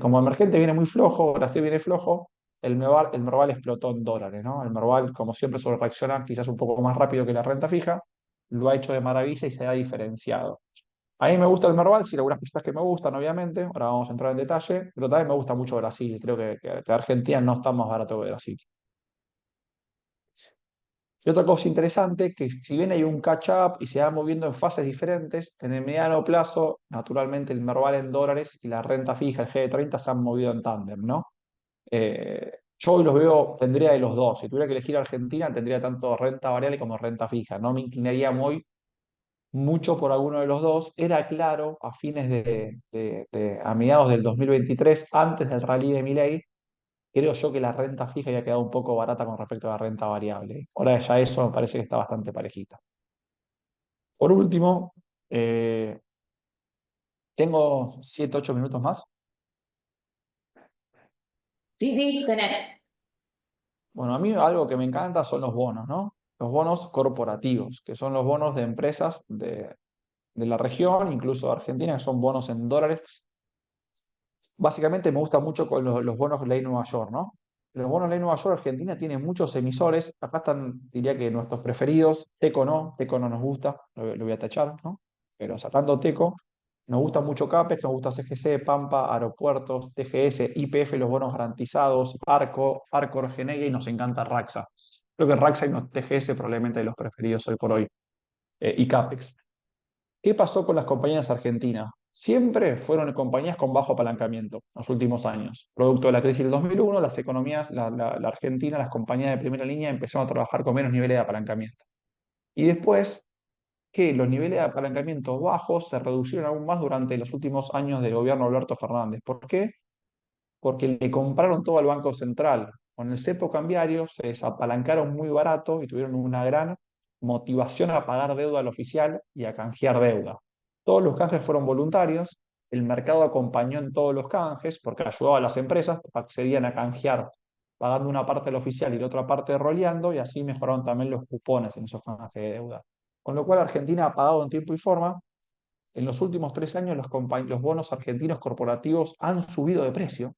Como emergente viene muy flojo, Brasil viene flojo, el Merval explotó en dólares, ¿no? El Merval, como siempre, suele reaccionar quizás un poco más rápido que la renta fija, lo ha hecho de maravilla y se ha diferenciado. A mí me gusta el Merval, sí, algunas cosas que me gustan, obviamente, ahora vamos a entrar en detalle, pero también me gusta mucho Brasil, creo que Argentina no está más barato que Brasil. Y otra cosa interesante, que si bien hay un catch-up y se va moviendo en fases diferentes, en el mediano plazo, naturalmente el Merval en dólares y la renta fija, el G30, se han movido en tándem, ¿no? Yo hoy los veo, tendría de los dos. Si tuviera que elegir Argentina, tendría tanto renta variable como renta fija. No me inclinaría mucho por alguno de los dos. Era claro a fines a mediados del 2023, antes del rally de Milei, creo yo que la renta fija había quedado un poco barata con respecto a la renta variable. Ahora ya eso me parece que está bastante parejita. Por último, eh, tengo 7, 8 minutos más. Sí, sí, tenés. Bueno, a mí algo que me encanta son los bonos, ¿no? Los bonos corporativos, que son los bonos de empresas de la región, incluso de Argentina, que son bonos en dólares. Básicamente me gusta mucho con los bonos Ley Nueva York, ¿no? Los bonos Ley Nueva York, Argentina tiene muchos emisores. Acá están, diría que nuestros preferidos. Teco no nos gusta, lo voy a tachar, ¿no? Pero sacando Teco, nos gusta mucho CAPEX, nos gusta CGC, Pampa, Aeropuertos, TGS, YPF, los bonos garantizados, Arcor, Geneia y nos encanta Raxa. Creo que Raxa y TGS probablemente de los preferidos hoy por hoy. y CAPEX. ¿Qué pasó con las compañías argentinas? Siempre fueron compañías con bajo apalancamiento los últimos años. Producto de la crisis del 2001, las economías, la Argentina, las compañías de primera línea empezaron a trabajar con menos niveles de apalancamiento. Y después que los niveles de apalancamiento bajos se reducieron aún más durante los últimos años del gobierno de Alberto Fernández. ¿Por qué? Porque le compraron todo al Banco Central. Con el cepo cambiario se desapalancaron muy barato y tuvieron una gran motivación a pagar deuda al oficial y a canjear deuda. Todos los canjes fueron voluntarios, el mercado acompañó en todos los canjes porque ayudaba a las empresas, accedían a canjear pagando una parte del oficial y la otra parte roleando, y así mejoraron también los cupones en esos canjes de deuda. Con lo cual Argentina ha pagado en tiempo y forma. En los últimos 3 años los bonos argentinos corporativos han subido de precio.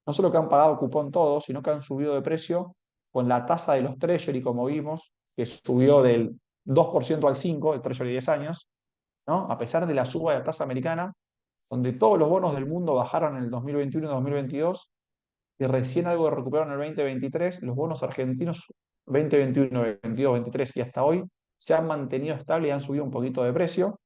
No solo que han pagado cupón todos, sino que han subido de precio con la tasa de los Treasury, como vimos, que subió del 2% al 5%, el Treasury de 10 años, ¿no? A pesar de la suba de la tasa americana, donde todos los bonos del mundo bajaron en el 2021 y 2022, y recién algo recuperaron en el 2023, los bonos argentinos 2021, 22, 23 y hasta hoy se han mantenido estables y han subido un poquito de precio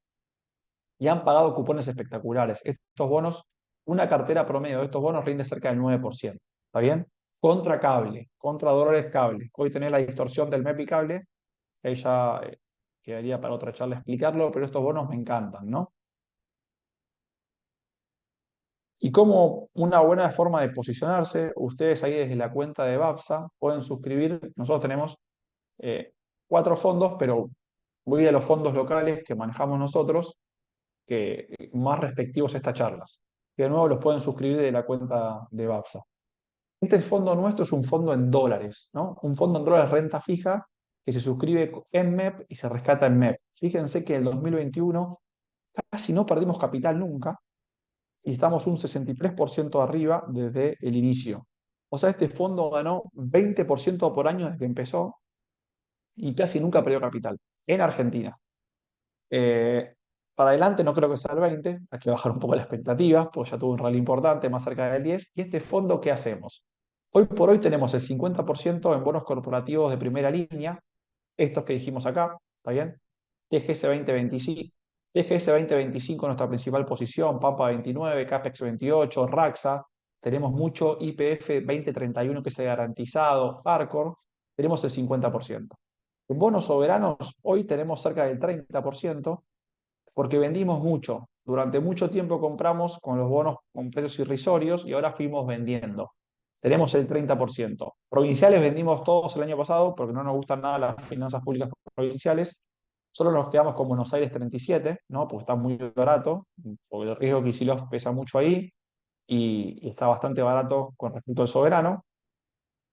y han pagado cupones espectaculares. Estos bonos, una cartera promedio de estos bonos rinde cerca del 9%. ¿Está bien? Contra cable, contra dólares cable. Hoy tenés la distorsión del MEP y cable, que ahí ya quedaría para otra charla explicarlo, pero estos bonos me encantan, ¿no? Y como una buena forma de posicionarse, ustedes ahí desde la cuenta de BAPSA pueden suscribir. Nosotros tenemos 4 fondos, pero voy a los fondos locales que manejamos nosotros, que más respectivos a estas charlas, que de nuevo los pueden suscribir de la cuenta de BAPSA. Este fondo nuestro es un fondo en dólares, ¿no? Un fondo en dólares renta fija que se suscribe en MEP y se rescata en MEP. Fíjense que en el 2021 casi no perdimos capital nunca y estamos un 63% arriba desde el inicio. O sea, este fondo ganó 20% por año desde que empezó y casi nunca perdió capital en Argentina. Eh, para adelante no creo que sea el 20, hay que bajar un poco las expectativas, porque ya tuvo un rally importante, más cerca del 10. ¿Y este fondo qué hacemos? Hoy por hoy tenemos el 50% en bonos corporativos de primera línea, estos que dijimos acá, ¿está bien? TGS 2025, TGS 2025 nuestra principal posición, Pampa 29, Capex 28, Raxa, tenemos mucho IPF 2031 que es garantizado, Arcor, tenemos el 50%. En bonos soberanos hoy tenemos cerca del 30%, porque vendimos mucho. Durante mucho tiempo compramos con los bonos con precios irrisorios y ahora fuimos vendiendo. Tenemos el 30%. Provinciales vendimos todos el año pasado porque no nos gustan nada las finanzas públicas provinciales. Solo nos quedamos con Buenos Aires 37, ¿no? Porque está muy barato, porque el riesgo Kicillof pesa mucho ahí y está bastante barato con respecto al soberano.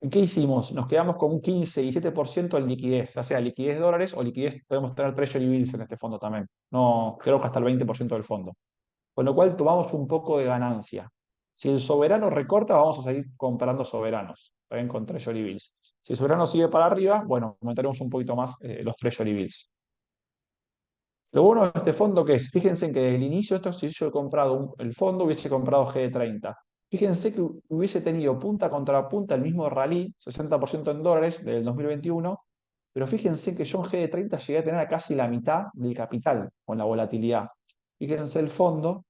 ¿Y qué hicimos? Nos quedamos con un 15 y 7% en liquidez, ya sea liquidez dólares o liquidez, podemos tener Treasury Bills en este fondo también. No, creo que hasta el 20% del fondo. Con lo cual tomamos un poco de ganancia. Si el soberano recorta, vamos a seguir comprando soberanos, también con Treasury Bills. Si el soberano sigue para arriba, bueno, aumentaremos un poquito más los Treasury Bills. Lo bueno de este fondo que es, fíjense que desde el inicio, esto si yo he comprado el fondo, hubiese comprado G30. Fíjense que hubiese tenido punta contra punta el mismo rally, 60% en dólares del 2021, pero fíjense que yo en G30 llegué a tener a casi la mitad del capital con la volatilidad. Fíjense el fondo,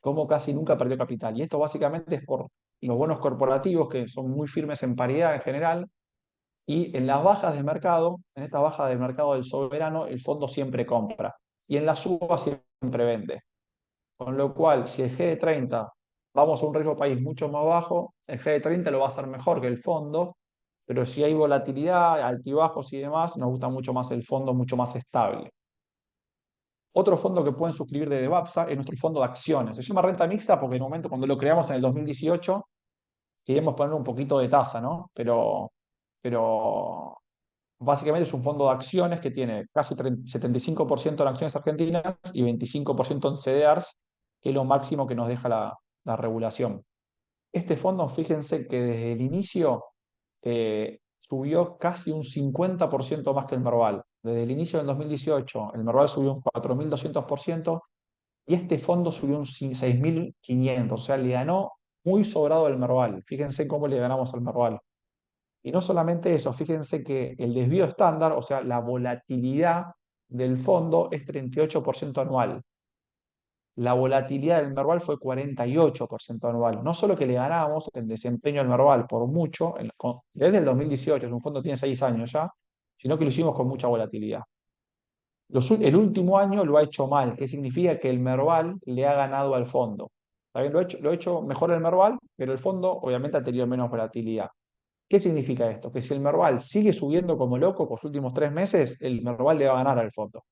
como casi nunca perdió capital. Y esto básicamente es por los bonos corporativos que son muy firmes en paridad en general, y en las bajas de mercado, en esta baja de mercado del soberano, el fondo siempre compra. Y en la suba siempre vende. Con lo cual, si el G30 vamos a un riesgo país mucho más bajo, el G30 lo va a hacer mejor que el fondo, pero si hay volatilidad, altibajos y demás, nos gusta mucho más el fondo, mucho más estable. Otro fondo que pueden suscribir de BAPSA es nuestro fondo de acciones. Se llama renta mixta porque en el momento cuando lo creamos en el 2018 queríamos poner un poquito de tasa, ¿no? Pero básicamente es un fondo de acciones que tiene casi 75% en acciones argentinas y 25% en CDRs, que es lo máximo que nos deja la regulación. Este fondo, fíjense que desde el inicio subió casi un 50% más que el Merval. Desde el inicio del 2018, el Merval subió un 4.200% y este fondo subió un 6.500%, o sea, le ganó muy sobrado el Merval. Fíjense cómo le ganamos al Merval. Y no solamente eso, fíjense que el desvío estándar, o sea, la volatilidad del fondo es 38% anual. La volatilidad del Merval fue 48% anual. No solo que le ganamos en desempeño al Merval por mucho, desde el 2018, es un fondo que tiene 6 años ya, sino que lo hicimos con mucha volatilidad. El último año lo ha hecho mal, que significa que el Merval le ha ganado al fondo. ¿Está bien? Lo ha hecho mejor el Merval, pero el fondo obviamente ha tenido menos volatilidad. ¿Qué significa esto? Que si el Merval sigue subiendo como loco por los últimos 3 meses, el Merval le va a ganar al fondo.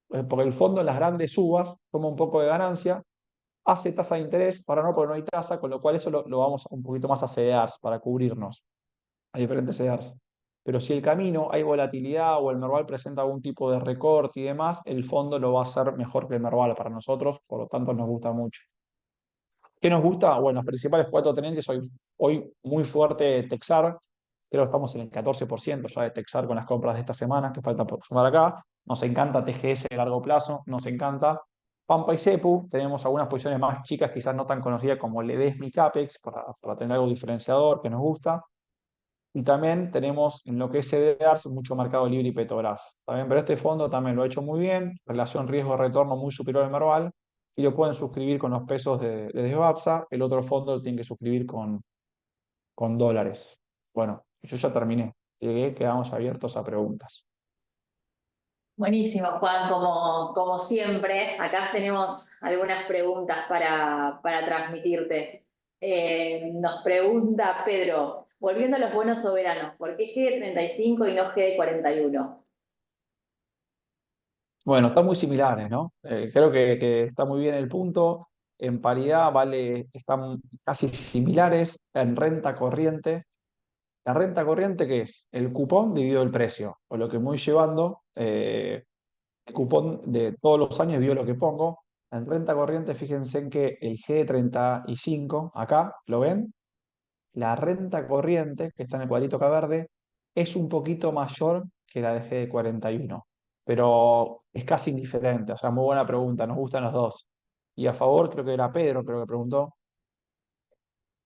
Porque el fondo en las grandes subas toma un poco de ganancia, hace tasa de interés, ahora no, porque no hay tasa, con lo cual eso lo vamos un poquito más a CDRs para cubrirnos a diferentes CDRs. Pero si el camino hay volatilidad o el Merval presenta algún tipo de recorte y demás, el fondo lo va a hacer mejor que el Merval para nosotros, por lo tanto nos gusta mucho. ¿Qué nos gusta? Bueno, los principales 4 tenentes, hoy muy fuerte Texar, creo que estamos en el 14% ya de Texar con las compras de esta semana, que falta por sumar acá. Nos encanta TGS de largo plazo, nos encanta. Pampa y Cepu, tenemos algunas posiciones más chicas, quizás no tan conocidas como Ledesma y Capex, para tener algo diferenciador que nos gusta. Y también tenemos en lo que es CDRs mucho Mercado Libre y Petrobras. También, pero este fondo también lo ha hecho muy bien, relación riesgo-retorno muy superior al Merval, y lo pueden suscribir con los pesos de Desbapsa. El otro fondo lo tienen que suscribir con dólares. Bueno, yo ya terminé. Llegué, quedamos abiertos a preguntas. Buenísimo, Juan, como siempre, acá tenemos algunas preguntas para transmitirte. Nos pregunta Pedro, volviendo a los bonos soberanos, ¿por qué G de 35 y no G de 41? Bueno, están muy similares, ¿no? Creo que está muy bien el punto. En paridad están casi similares. En renta corriente, ¿la renta corriente qué es? El cupón dividido el precio, o lo que voy llevando, el cupón de todos los años dividido lo que pongo. En renta corriente, fíjense en que el G35, acá, ¿lo ven? La renta corriente, que está en el cuadrito acá verde, es un poquito mayor que la de G41, pero es casi indiferente. O sea, muy buena pregunta, nos gustan los dos. Y a favor, creo que era Pedro, creo que preguntó,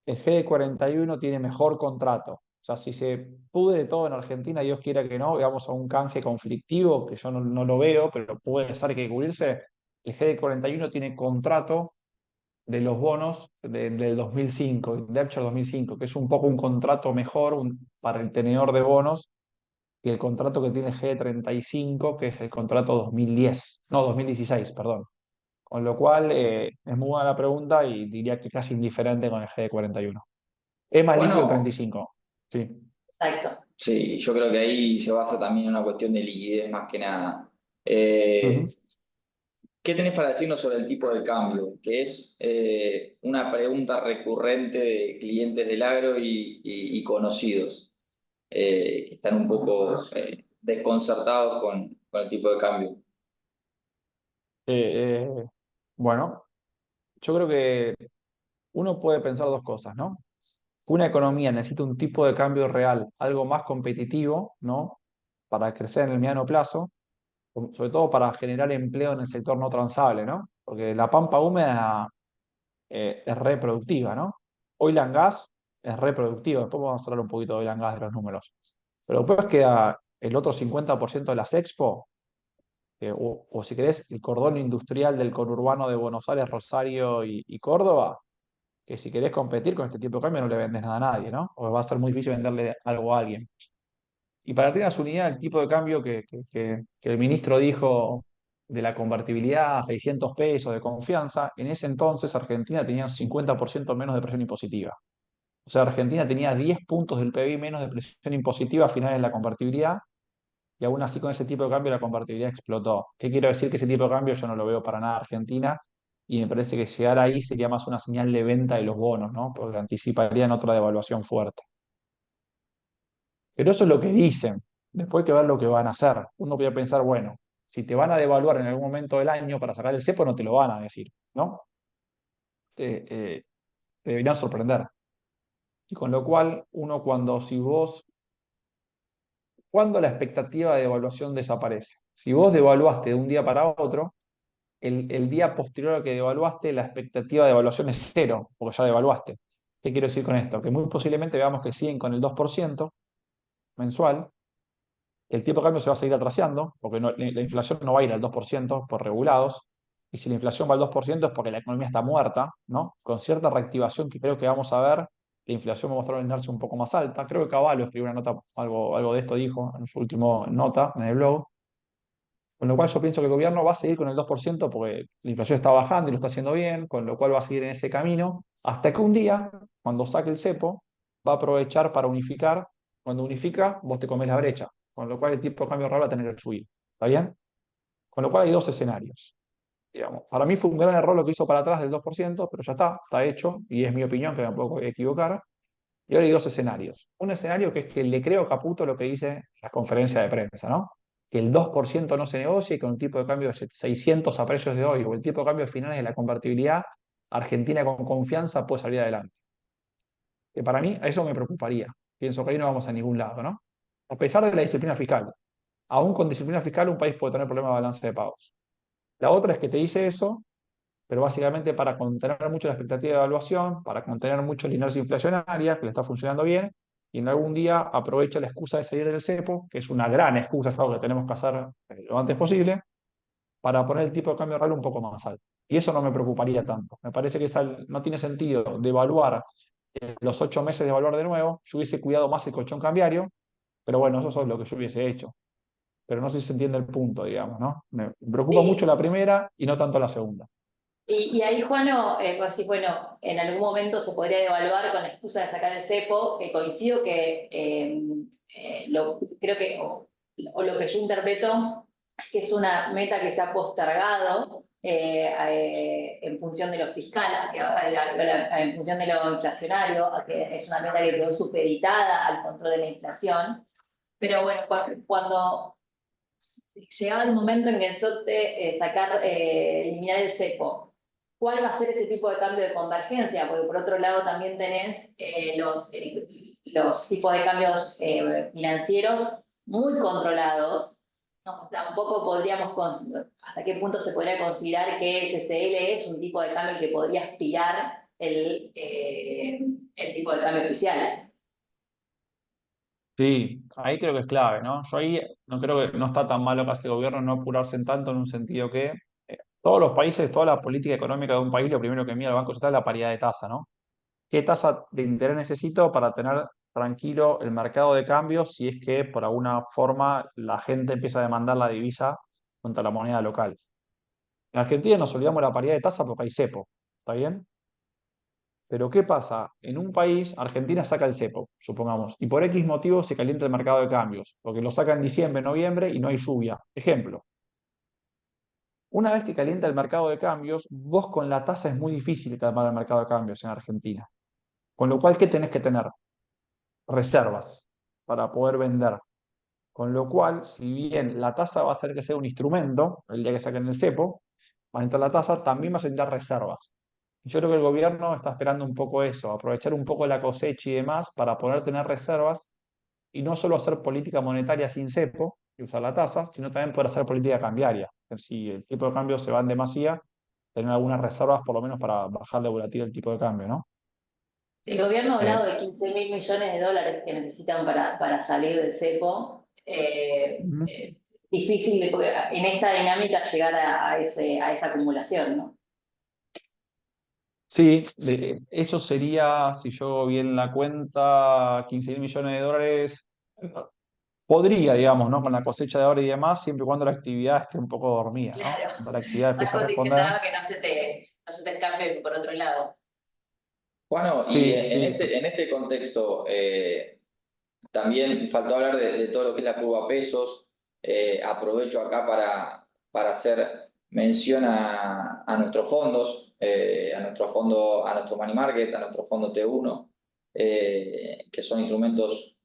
el G41 tiene mejor contrato. O sea, si se pudre todo en Argentina, Dios quiera que no, vamos a un canje conflictivo, que yo no lo veo, pero puede ser que hay que cubrirse. El G41 tiene contrato de los bonos del 2005, Indexure 2005, que es un poco un contrato mejor para el tenedor de bonos que el contrato que tiene G35, que es el contrato 2010, no, 2016, perdón. Con lo cual, es muy buena la pregunta y diría que casi indiferente con el G41. Es más líquido el Bueno, 35. Sí. Exacto. sí, yo creo que ahí se basa también en una cuestión de liquidez más que nada. Eh, Ujú. ¿Qué tenés para decirnos sobre el tipo de cambio? Que es una pregunta recurrente de clientes del agro y conocidos, que están un poco desconcertados con el tipo de cambio. Eh, bueno, yo creo que uno puede pensar dos cosas, ¿no? Una economía necesita un tipo de cambio real, algo más competitivo, ¿no? Para crecer en el mediano plazo, sobre todo para generar empleo en el sector no transable, ¿no? Porque la pampa húmeda es reproductiva, ¿no? Oil and gas es reproductivo, después vamos a hablar un poquito de oil and gas de los números. Pero después queda el otro 50% de las expo, o si querés, el cordón industrial del conurbano de Buenos Aires, Rosario y Córdoba, que si querés competir con este tipo de cambio no le vendes nada a nadie, ¿no? O va a ser muy difícil venderle algo a alguien. Y para que tengas una idea, el tipo de cambio que el ministro dijo de la convertibilidad a 600 pesos de confianza, en ese entonces Argentina tenía un 50% menos de presión impositiva. O sea, Argentina tenía 10 puntos del PBI menos de presión impositiva a finales de la convertibilidad, y aún así con ese tipo de cambio la convertibilidad explotó. ¿Qué quiero decir? Que ese tipo de cambio yo no lo veo para nada Argentina, y me parece que llegar ahí sería más una señal de venta de los bonos, ¿no? Porque anticiparían otra devaluación fuerte. Pero eso es lo que dicen. Después hay que ver lo que van a hacer. Uno puede pensar, bueno, si te van a devaluar en algún momento del año para sacar el cepo, no te lo van a decir, ¿no? Eh, eh, Te deberían sorprender. Y con lo cual, si vos, cuando la expectativa de devaluación desaparece, si vos devaluaste de un día para otro, el día posterior al que devaluaste, la expectativa de devaluación es cero, porque ya devaluaste. ¿Qué quiero decir con esto? Que muy posiblemente veamos que siguen con el 2%, mensual, el tipo de cambio se va a seguir atrasando, porque la inflación no va a ir al 2% por regulados, y si la inflación va al 2% es porque la economía está muerta, ¿no? Con cierta reactivación que creo que vamos a ver, la inflación va a mostrar una inercia un poco más alta. Creo que Cavallo escribió una nota, algo de esto dijo en su última nota en el blog. Con lo cual yo pienso que el gobierno va a seguir con el 2% porque la inflación está bajando y lo está haciendo bien, con lo cual va a seguir en ese camino, hasta que un día, cuando saque el cepo, va a aprovechar para unificar. Cuando unifica, vos te comés la brecha, con lo cual el tipo de cambio real va a tener que subir. ¿Está bien? Con lo cual hay dos escenarios. Digamos. Para mí fue un gran error lo que hizo para atrás del 2%, pero ya está hecho, y es mi opinión, que tampoco voy a equivocar. Y ahora hay dos escenarios. Un escenario que es que le creo a Caputo lo que dice la conferencia de prensa, ¿no? Que el 2% no se negocie y con un tipo de cambio de 600 a precios de hoy o el tipo de cambio final de la convertibilidad, Argentina con confianza puede salir adelante. Que para mí eso me preocuparía. Pienso que ahí no vamos a ningún lado, ¿no? A pesar de la disciplina fiscal. Aún con disciplina fiscal un país puede tener problemas de balance de pagos. La otra es que te dice eso, pero básicamente para contener mucho la expectativa de evaluación, para contener mucho la inercia inflacionaria, que le está funcionando bien, y en algún día aprovecha la excusa de salir del cepo, que es una gran excusa, es algo que tenemos que hacer lo antes posible, para poner el tipo de cambio real un poco más alto. Y eso no me preocuparía tanto. Me parece que no tiene sentido devaluar los 8 meses de evaluar de nuevo. Yo hubiese cuidado más el colchón cambiario, pero bueno, eso es lo que yo hubiese hecho. Pero no sé si se entiende el punto, digamos, ¿no? Me preocupa mucho Sí. la primera y no tanto la segunda. Y ahí, Juano, vos decís, bueno, en algún momento se podría evaluar con la excusa de sacar el cepo, que coincido que creo que, o lo que yo interpreto, es que es una meta que se ha postergado en función de lo fiscal, en función de lo inflacionario, a que es una meta que quedó supeditada al control de la inflación. Pero bueno, cuando llegaba el momento en que el SOTE eliminar el cepo, ¿cuál va a ser ese tipo de cambio de convergencia? Porque por otro lado también tenés los tipos de cambios financieros muy controlados. No, tampoco podríamos, hasta qué punto se podría considerar que el CCL es un tipo de cambio que podría aspirar el tipo de cambio oficial. Sí, ahí creo que es clave, ¿no? Yo ahí no creo que no está tan malo que hace el gobierno no apurarse en tanto en un sentido que todos los países, toda la política económica de un país, lo primero que mira el Banco Central es la paridad de tasa, ¿no? ¿Qué tasa de interés necesito para tener tranquilo el mercado de cambios si es que por alguna forma la gente empieza a demandar la divisa contra la moneda local? En Argentina nos olvidamos de la paridad de tasa porque hay cepo, ¿está bien? Pero ¿qué pasa? En un país, Argentina saca el cepo, supongamos, y por X motivo se calienta el mercado de cambios, porque lo saca en diciembre, noviembre y no hay lluvia. Ejemplo, una vez que calienta el mercado de cambios, vos con la tasa es muy difícil calmar el mercado de cambios en Argentina. Con lo cual, ¿qué tenés que tener? Reservas para poder vender. Con lo cual, si bien la tasa va a hacer que sea un instrumento, el día que saquen el cepo, va a entrar la tasa, también va a necesitar reservas. Y yo creo que el gobierno está esperando un poco eso, aprovechar un poco la cosecha y demás para poder tener reservas y no solo hacer política monetaria sin cepo y usar la tasa, sino también poder hacer política cambiaria. Si el tipo de cambio se va en demasía, tener algunas reservas por lo menos para bajar de volatilidad el tipo de cambio, ¿no? El gobierno ha Eh, hablado de 15.000 millones de dólares que necesitan para salir del cepo. Ujú. Difícil porque en esta dinámica llegar a esa acumulación, ¿no? Sí, eso sería, si yo hago bien la cuenta, 15.000 millones de dólares. Podría, digamos, ¿no? Con la cosecha de ahora y demás, siempre y cuando la actividad esté un poco dormida, ¿no? Claro, Cuando la actividad estás empiece a responder. condicionado a que no se te escape por otro lado. Bueno, y Sí, sí. en este contexto, también faltó hablar de todo lo que es la curva pesos. Aprovecho acá para hacer mención a nuestros fondos, a nuestro money market, a nuestro fondo T1, que son instrumentos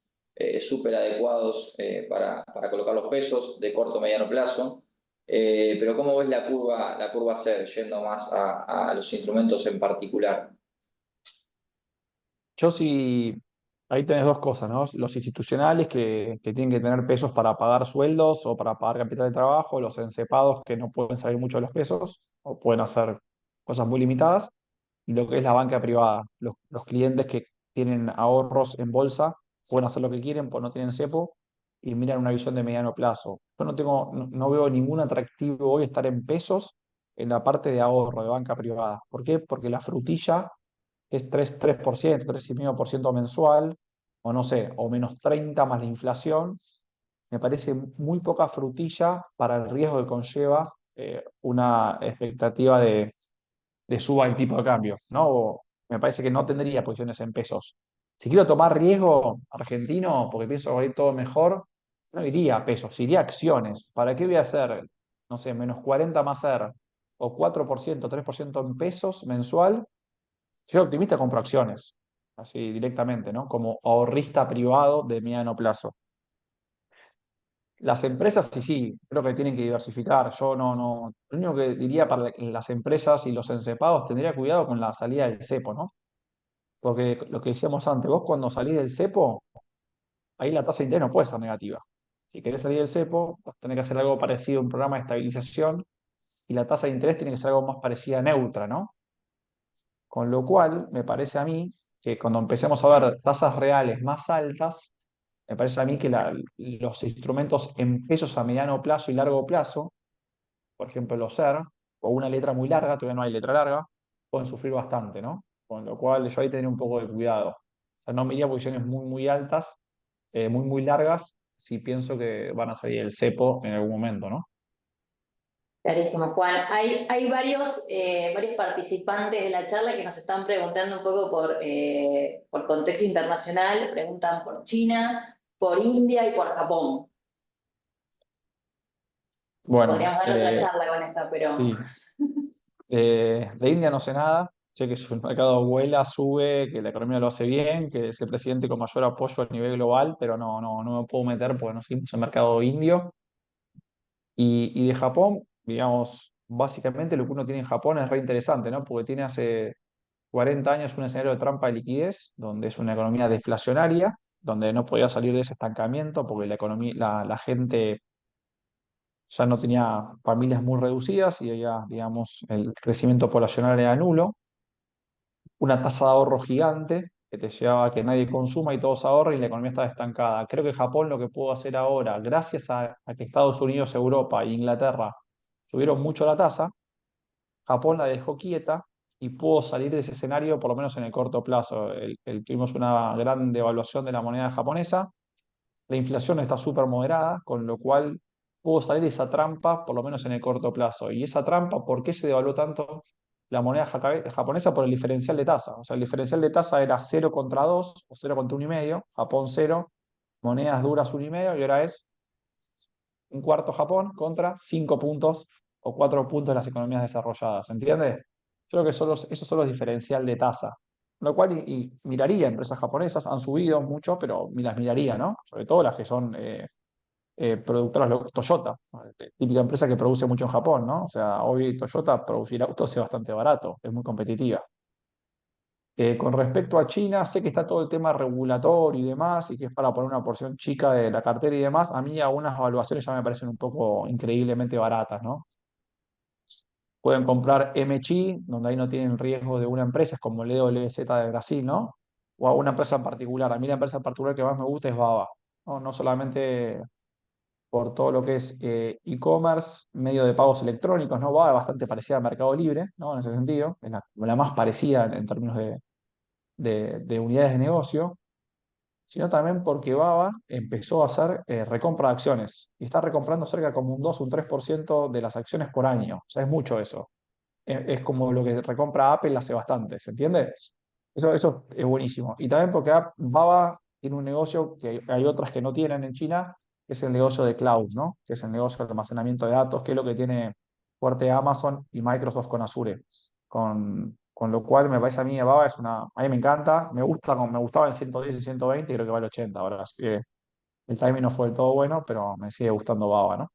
súper adecuados para colocar los pesos de corto o mediano plazo. Pero ¿cómo ves la curva SER, yendo más a los instrumentos en particular? Yo sí, ahí tenés dos cosas, ¿no? Los institucionales que tienen que tener pesos para pagar sueldos o para pagar capital de trabajo, los encepados que no pueden salir mucho de los pesos o pueden hacer cosas muy limitadas, y lo que es la banca privada, los clientes que tienen ahorros en bolsa pueden hacer lo que quieren, pues no tienen cepo y miran una visión de mediano plazo. Yo no veo ningún atractivo hoy estar en pesos en la parte de ahorro de banca privada. ¿Por qué? Porque la frutilla es 3%, 3,5% mensual, o no sé, o -30 más la inflación. Me parece muy poca frutilla para el riesgo que conlleva una expectativa de suba el tipo de cambio, ¿no? Me parece que no tendría posiciones en pesos. Si quiero tomar riesgo argentino, porque pienso que va a ir todo mejor, no iría a pesos, iría a acciones. ¿Para qué voy a hacer, no sé, -40 más R o 4%, 3% en pesos mensual? Si soy optimista, compro acciones, así directamente, ¿no? Como ahorrista privado de mediano plazo. Las empresas, sí, sí, creo que tienen que diversificar. Yo no. Lo único que diría para las empresas y los encepados, tendría cuidado con la salida del cepo, ¿no? Porque lo que decíamos antes, vos cuando salís del cepo, ahí la tasa de interés no puede ser negativa. Si querés salir del cepo, vas a tener que hacer algo parecido a un programa de estabilización y la tasa de interés tiene que ser algo más parecida a neutra, ¿no? Con lo cual, me parece a mí que cuando empecemos a ver tasas reales más altas, me parece a mí que los instrumentos en pesos a mediano plazo y largo plazo, por ejemplo los SER, o una letra muy larga, todavía no hay letra larga, pueden sufrir bastante, ¿no? Con lo cual yo ahí tendría un poco de cuidado. O sea, no me iría a posiciones muy altas, muy largas, si pienso que van a salir el cepo en algún momento, ¿no? Clarísimo, Juan. Hay varios participantes de la charla que nos están preguntando un poco por contexto internacional, preguntan por China, por India y por Japón. Bueno, Podríamos dar otra charla con esa, pero sí. De India no sé nada. Sé que su mercado vuela, sube, que la economía lo hace bien, que es el presidente con mayor apoyo a nivel global, pero no me puedo meter porque no sé mucho el mercado indio. Y de Japón, digamos, básicamente lo que uno tiene en Japón es re interesante, ¿no? Porque tiene hace 40 años un escenario de trampa de liquidez, donde es una economía deflacionaria, donde no podía salir de ese estancamiento porque la economía, la gente ya no tenía familias muy reducidas y ya, digamos, el crecimiento poblacional era nulo, una tasa de ahorro gigante que te llevaba a que nadie consuma y todos ahorren y la economía estaba estancada. Creo que Japón lo que pudo hacer ahora, gracias a que Estados Unidos, Europa e Inglaterra subieron mucho la tasa, Japón la dejó quieta y pudo salir de ese escenario por lo menos en el corto plazo. Tuvimos una gran devaluación de la moneda japonesa, la inflación está súper moderada, con lo cual pudo salir de esa trampa, por lo menos en el corto plazo. Y esa trampa, ¿por qué se devaluó tanto la moneda japonesa? Por el diferencial de tasa. O sea, el diferencial de tasa era 0 contra 2 o 0 contra 1,5, Japón 0, monedas duras 1,5, y ahora es un cuarto Japón contra 5 puntos o 4 puntos de las economías desarrolladas. ¿Entiendes? Yo creo que esos son los diferencial de tasa. Lo cual y miraría empresas japonesas, han subido mucho, pero las miraría, ¿no? Sobre todo las que son productoras, Toyota, típica empresa que produce mucho en Japón, ¿no? O sea, hoy Toyota producir autos es bastante barato, es muy competitiva. Con respecto a China, sé que está todo el tema regulatorio y demás, y que es para poner una porción chica de la cartera y demás. A mí algunas evaluaciones ya me parecen un poco increíblemente baratas, ¿no? Pueden comprar MG, donde ahí no tienen riesgo de una empresa, es como el EWZ de Brasil, ¿no? O a una empresa en particular. A mí la empresa en particular que más me gusta es Baba, ¿no? No solamente por todo lo que es e-commerce, medio de pagos electrónicos, ¿no? Baba es bastante parecida a Mercado Libre, ¿no? En ese sentido, es la más parecida en términos de unidades de negocio, sino también porque Baba empezó a hacer recompra de acciones y está recomprando cerca como un 2 o un 3% de las acciones por año. O sea, es mucho eso. Es como lo que recompra Apple hace bastante, ¿se entiende? Eso es buenísimo. Y también porque Baba tiene un negocio que hay otras que no tienen en China, que es el negocio de cloud, ¿no? Que es el negocio de almacenamiento de datos, que es lo que tiene fuerte Amazon y Microsoft con Azure. Con lo cual me parece a mí Baba a mí me encanta, me gustaba en 110 y 120 y creo que vale 80 ahora. Así que el timing no fue del todo bueno, pero me sigue gustando Baba, ¿no?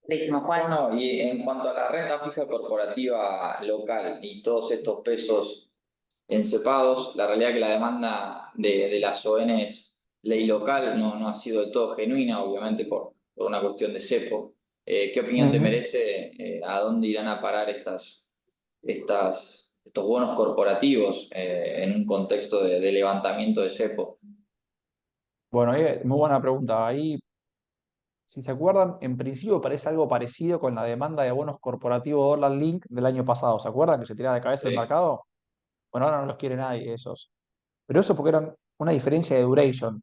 buenísimo, Juan. Bueno, y en cuanto a la renta fija corporativa local y todos estos pesos encepados, la realidad es que la demanda de las ONs ley local no ha sido del todo genuina, obviamente por una cuestión de cepo. ¿Qué opinión te Ujú. merece? ¿A dónde irán a parar estas estos bonos corporativos en un contexto de levantamiento de cepo. Bueno, muy buena pregunta. Ahí, si se acuerdan, en principio parece algo parecido con la demanda de bonos corporativos Dollar Link del año pasado. ¿Se acuerdan que se tiraba de cabeza el Sí, mercado? Bueno, ahora no los quiere nadie esos. Pero eso porque eran una diferencia de duration.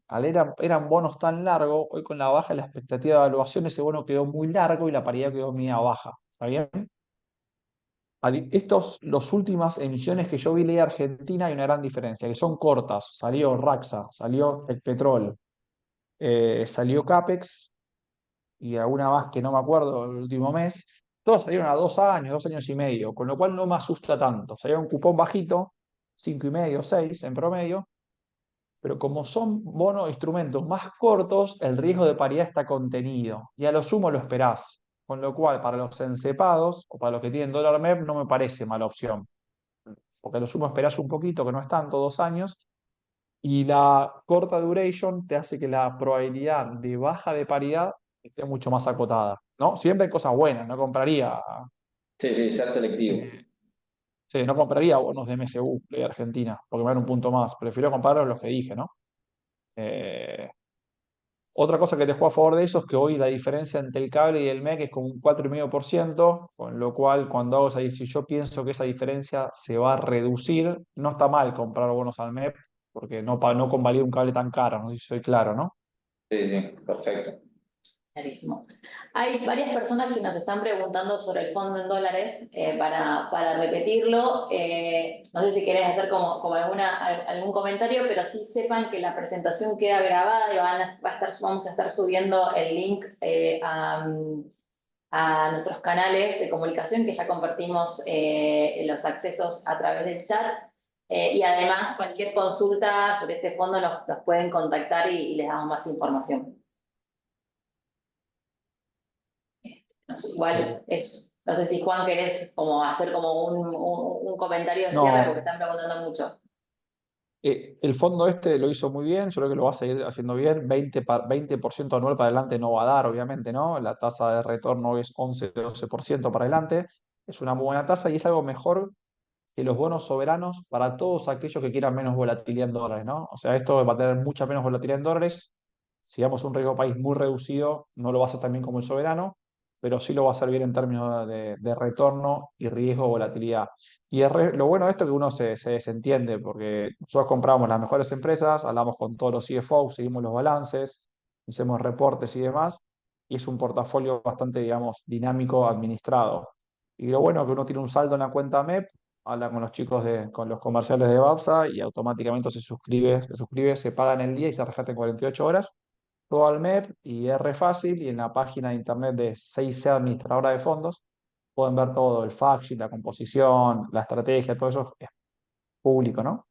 Eran bonos tan largos, hoy con la baja de la expectativa de evaluación, ese bono quedó muy largo y la paridad quedó media baja. ¿Está bien? Estos, las últimas emisiones que yo vi de Argentina, hay una gran diferencia, que son cortas. Salió Raxa, salió el Petrol, salió Capex y alguna más que no me acuerdo el último mes. Todos salieron a 2 años, 2 años y medio, con lo cual no me asusta tanto. Salió un cupón bajito, 5,5, 6 en promedio, pero como son bonos instrumentos más cortos, el riesgo de paridad está contenido y a lo sumo lo esperás. Con lo cual, para los encepados o para los que tienen dólar MEP, no me parece mala opción. Porque a lo sumo esperás un poquito, que no es tanto, 2 años, y la corta duration te hace que la probabilidad de baja de paridad esté mucho más acotada, ¿no? Siempre hay cosas buenas, no compraría, sí, sí, ser selectivo. eh, sí, no compraría bonos de MSU de Argentina, porque me dan un punto más. Prefiero comprar los que dije, ¿no? Eh, Otra cosa que te juega a favor de eso es que hoy la diferencia entre el cable y el MEC es como un 4,5%, con lo cual cuando hago esa si yo pienso que esa diferencia se va a reducir, no está mal comprar bonos al MEP, porque no convalida un cable tan caro, no sé si soy claro, ¿no? Sí, sí, perfecto. Clarísimo. Hay varias personas que nos están preguntando sobre el fondo en dólares, para repetirlo. No sé si querés hacer como algún comentario, pero sí sepan que la presentación queda grabada y vamos a estar subiendo el link a nuestros canales de comunicación, que ya compartimos los accesos a través del chat. Y además, cualquier consulta sobre este fondo nos pueden contactar y les damos más información. No sé, igual eso. No sé si Juan querés como hacer como un comentario de cierre porque No, están preguntando mucho. el fondo este lo hizo muy bien, yo creo que lo va a seguir haciendo bien, 20% anual para adelante no va a dar, obviamente, ¿no? La tasa de retorno es 11-12% para adelante, es una muy buena tasa y es algo mejor que los bonos soberanos para todos aquellos que quieran menos volatilidad en dólares, ¿no? O sea, esto va a tener mucha menos volatilidad en dólares. Si damos un riesgo país muy reducido, no lo va a hacer tan bien como el soberano, pero sí lo va a hacer bien en términos de retorno y riesgo, volatilidad. Y lo bueno de esto es que uno se desentiende, porque nosotros compramos las mejores empresas, hablamos con todos los CFOs, seguimos los balances, hacemos reportes y demás, y es un portafolio bastante, digamos, dinámico, administrado. Y lo bueno es que uno tiene un saldo en la cuenta MEP, habla con los chicos con los comerciales de Babsa y automáticamente se suscribe, se paga en el día y se rescata en 48 horas. Todo al MEP y es re fácil y en la página de internet de 6C Administradora de Fondos pueden ver todo, el fact sheet, la composición, la estrategia, todo eso es público, ¿no?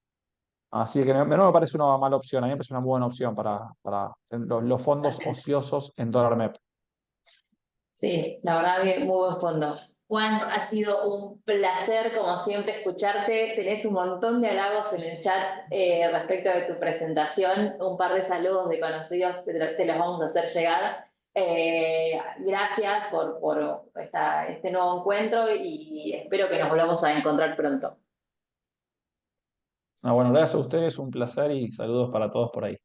Así que no me parece una mala opción, a mí me parece una buena opción para los fondos ociosos en dólar MEP. Sí, la verdad que muy buen fondo. Juan, ha sido un placer, como siempre, escucharte. Tenés un montón de halagos en el chat respecto de tu presentación. Un par de saludos de conocidos te los vamos a hacer llegar. Gracias por este nuevo encuentro y espero que nos volvamos a encontrar pronto. Ah, bueno, gracias a ustedes, un placer y saludos para todos por ahí.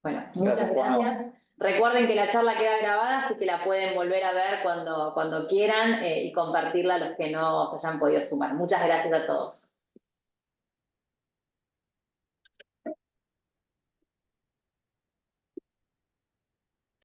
Bueno, Gracias, muchas Juan. gracias. Recuerden que la charla queda grabada, así que la pueden volver a ver cuando quieran y compartirla a los que no se hayan podido sumar. Muchas gracias a todos.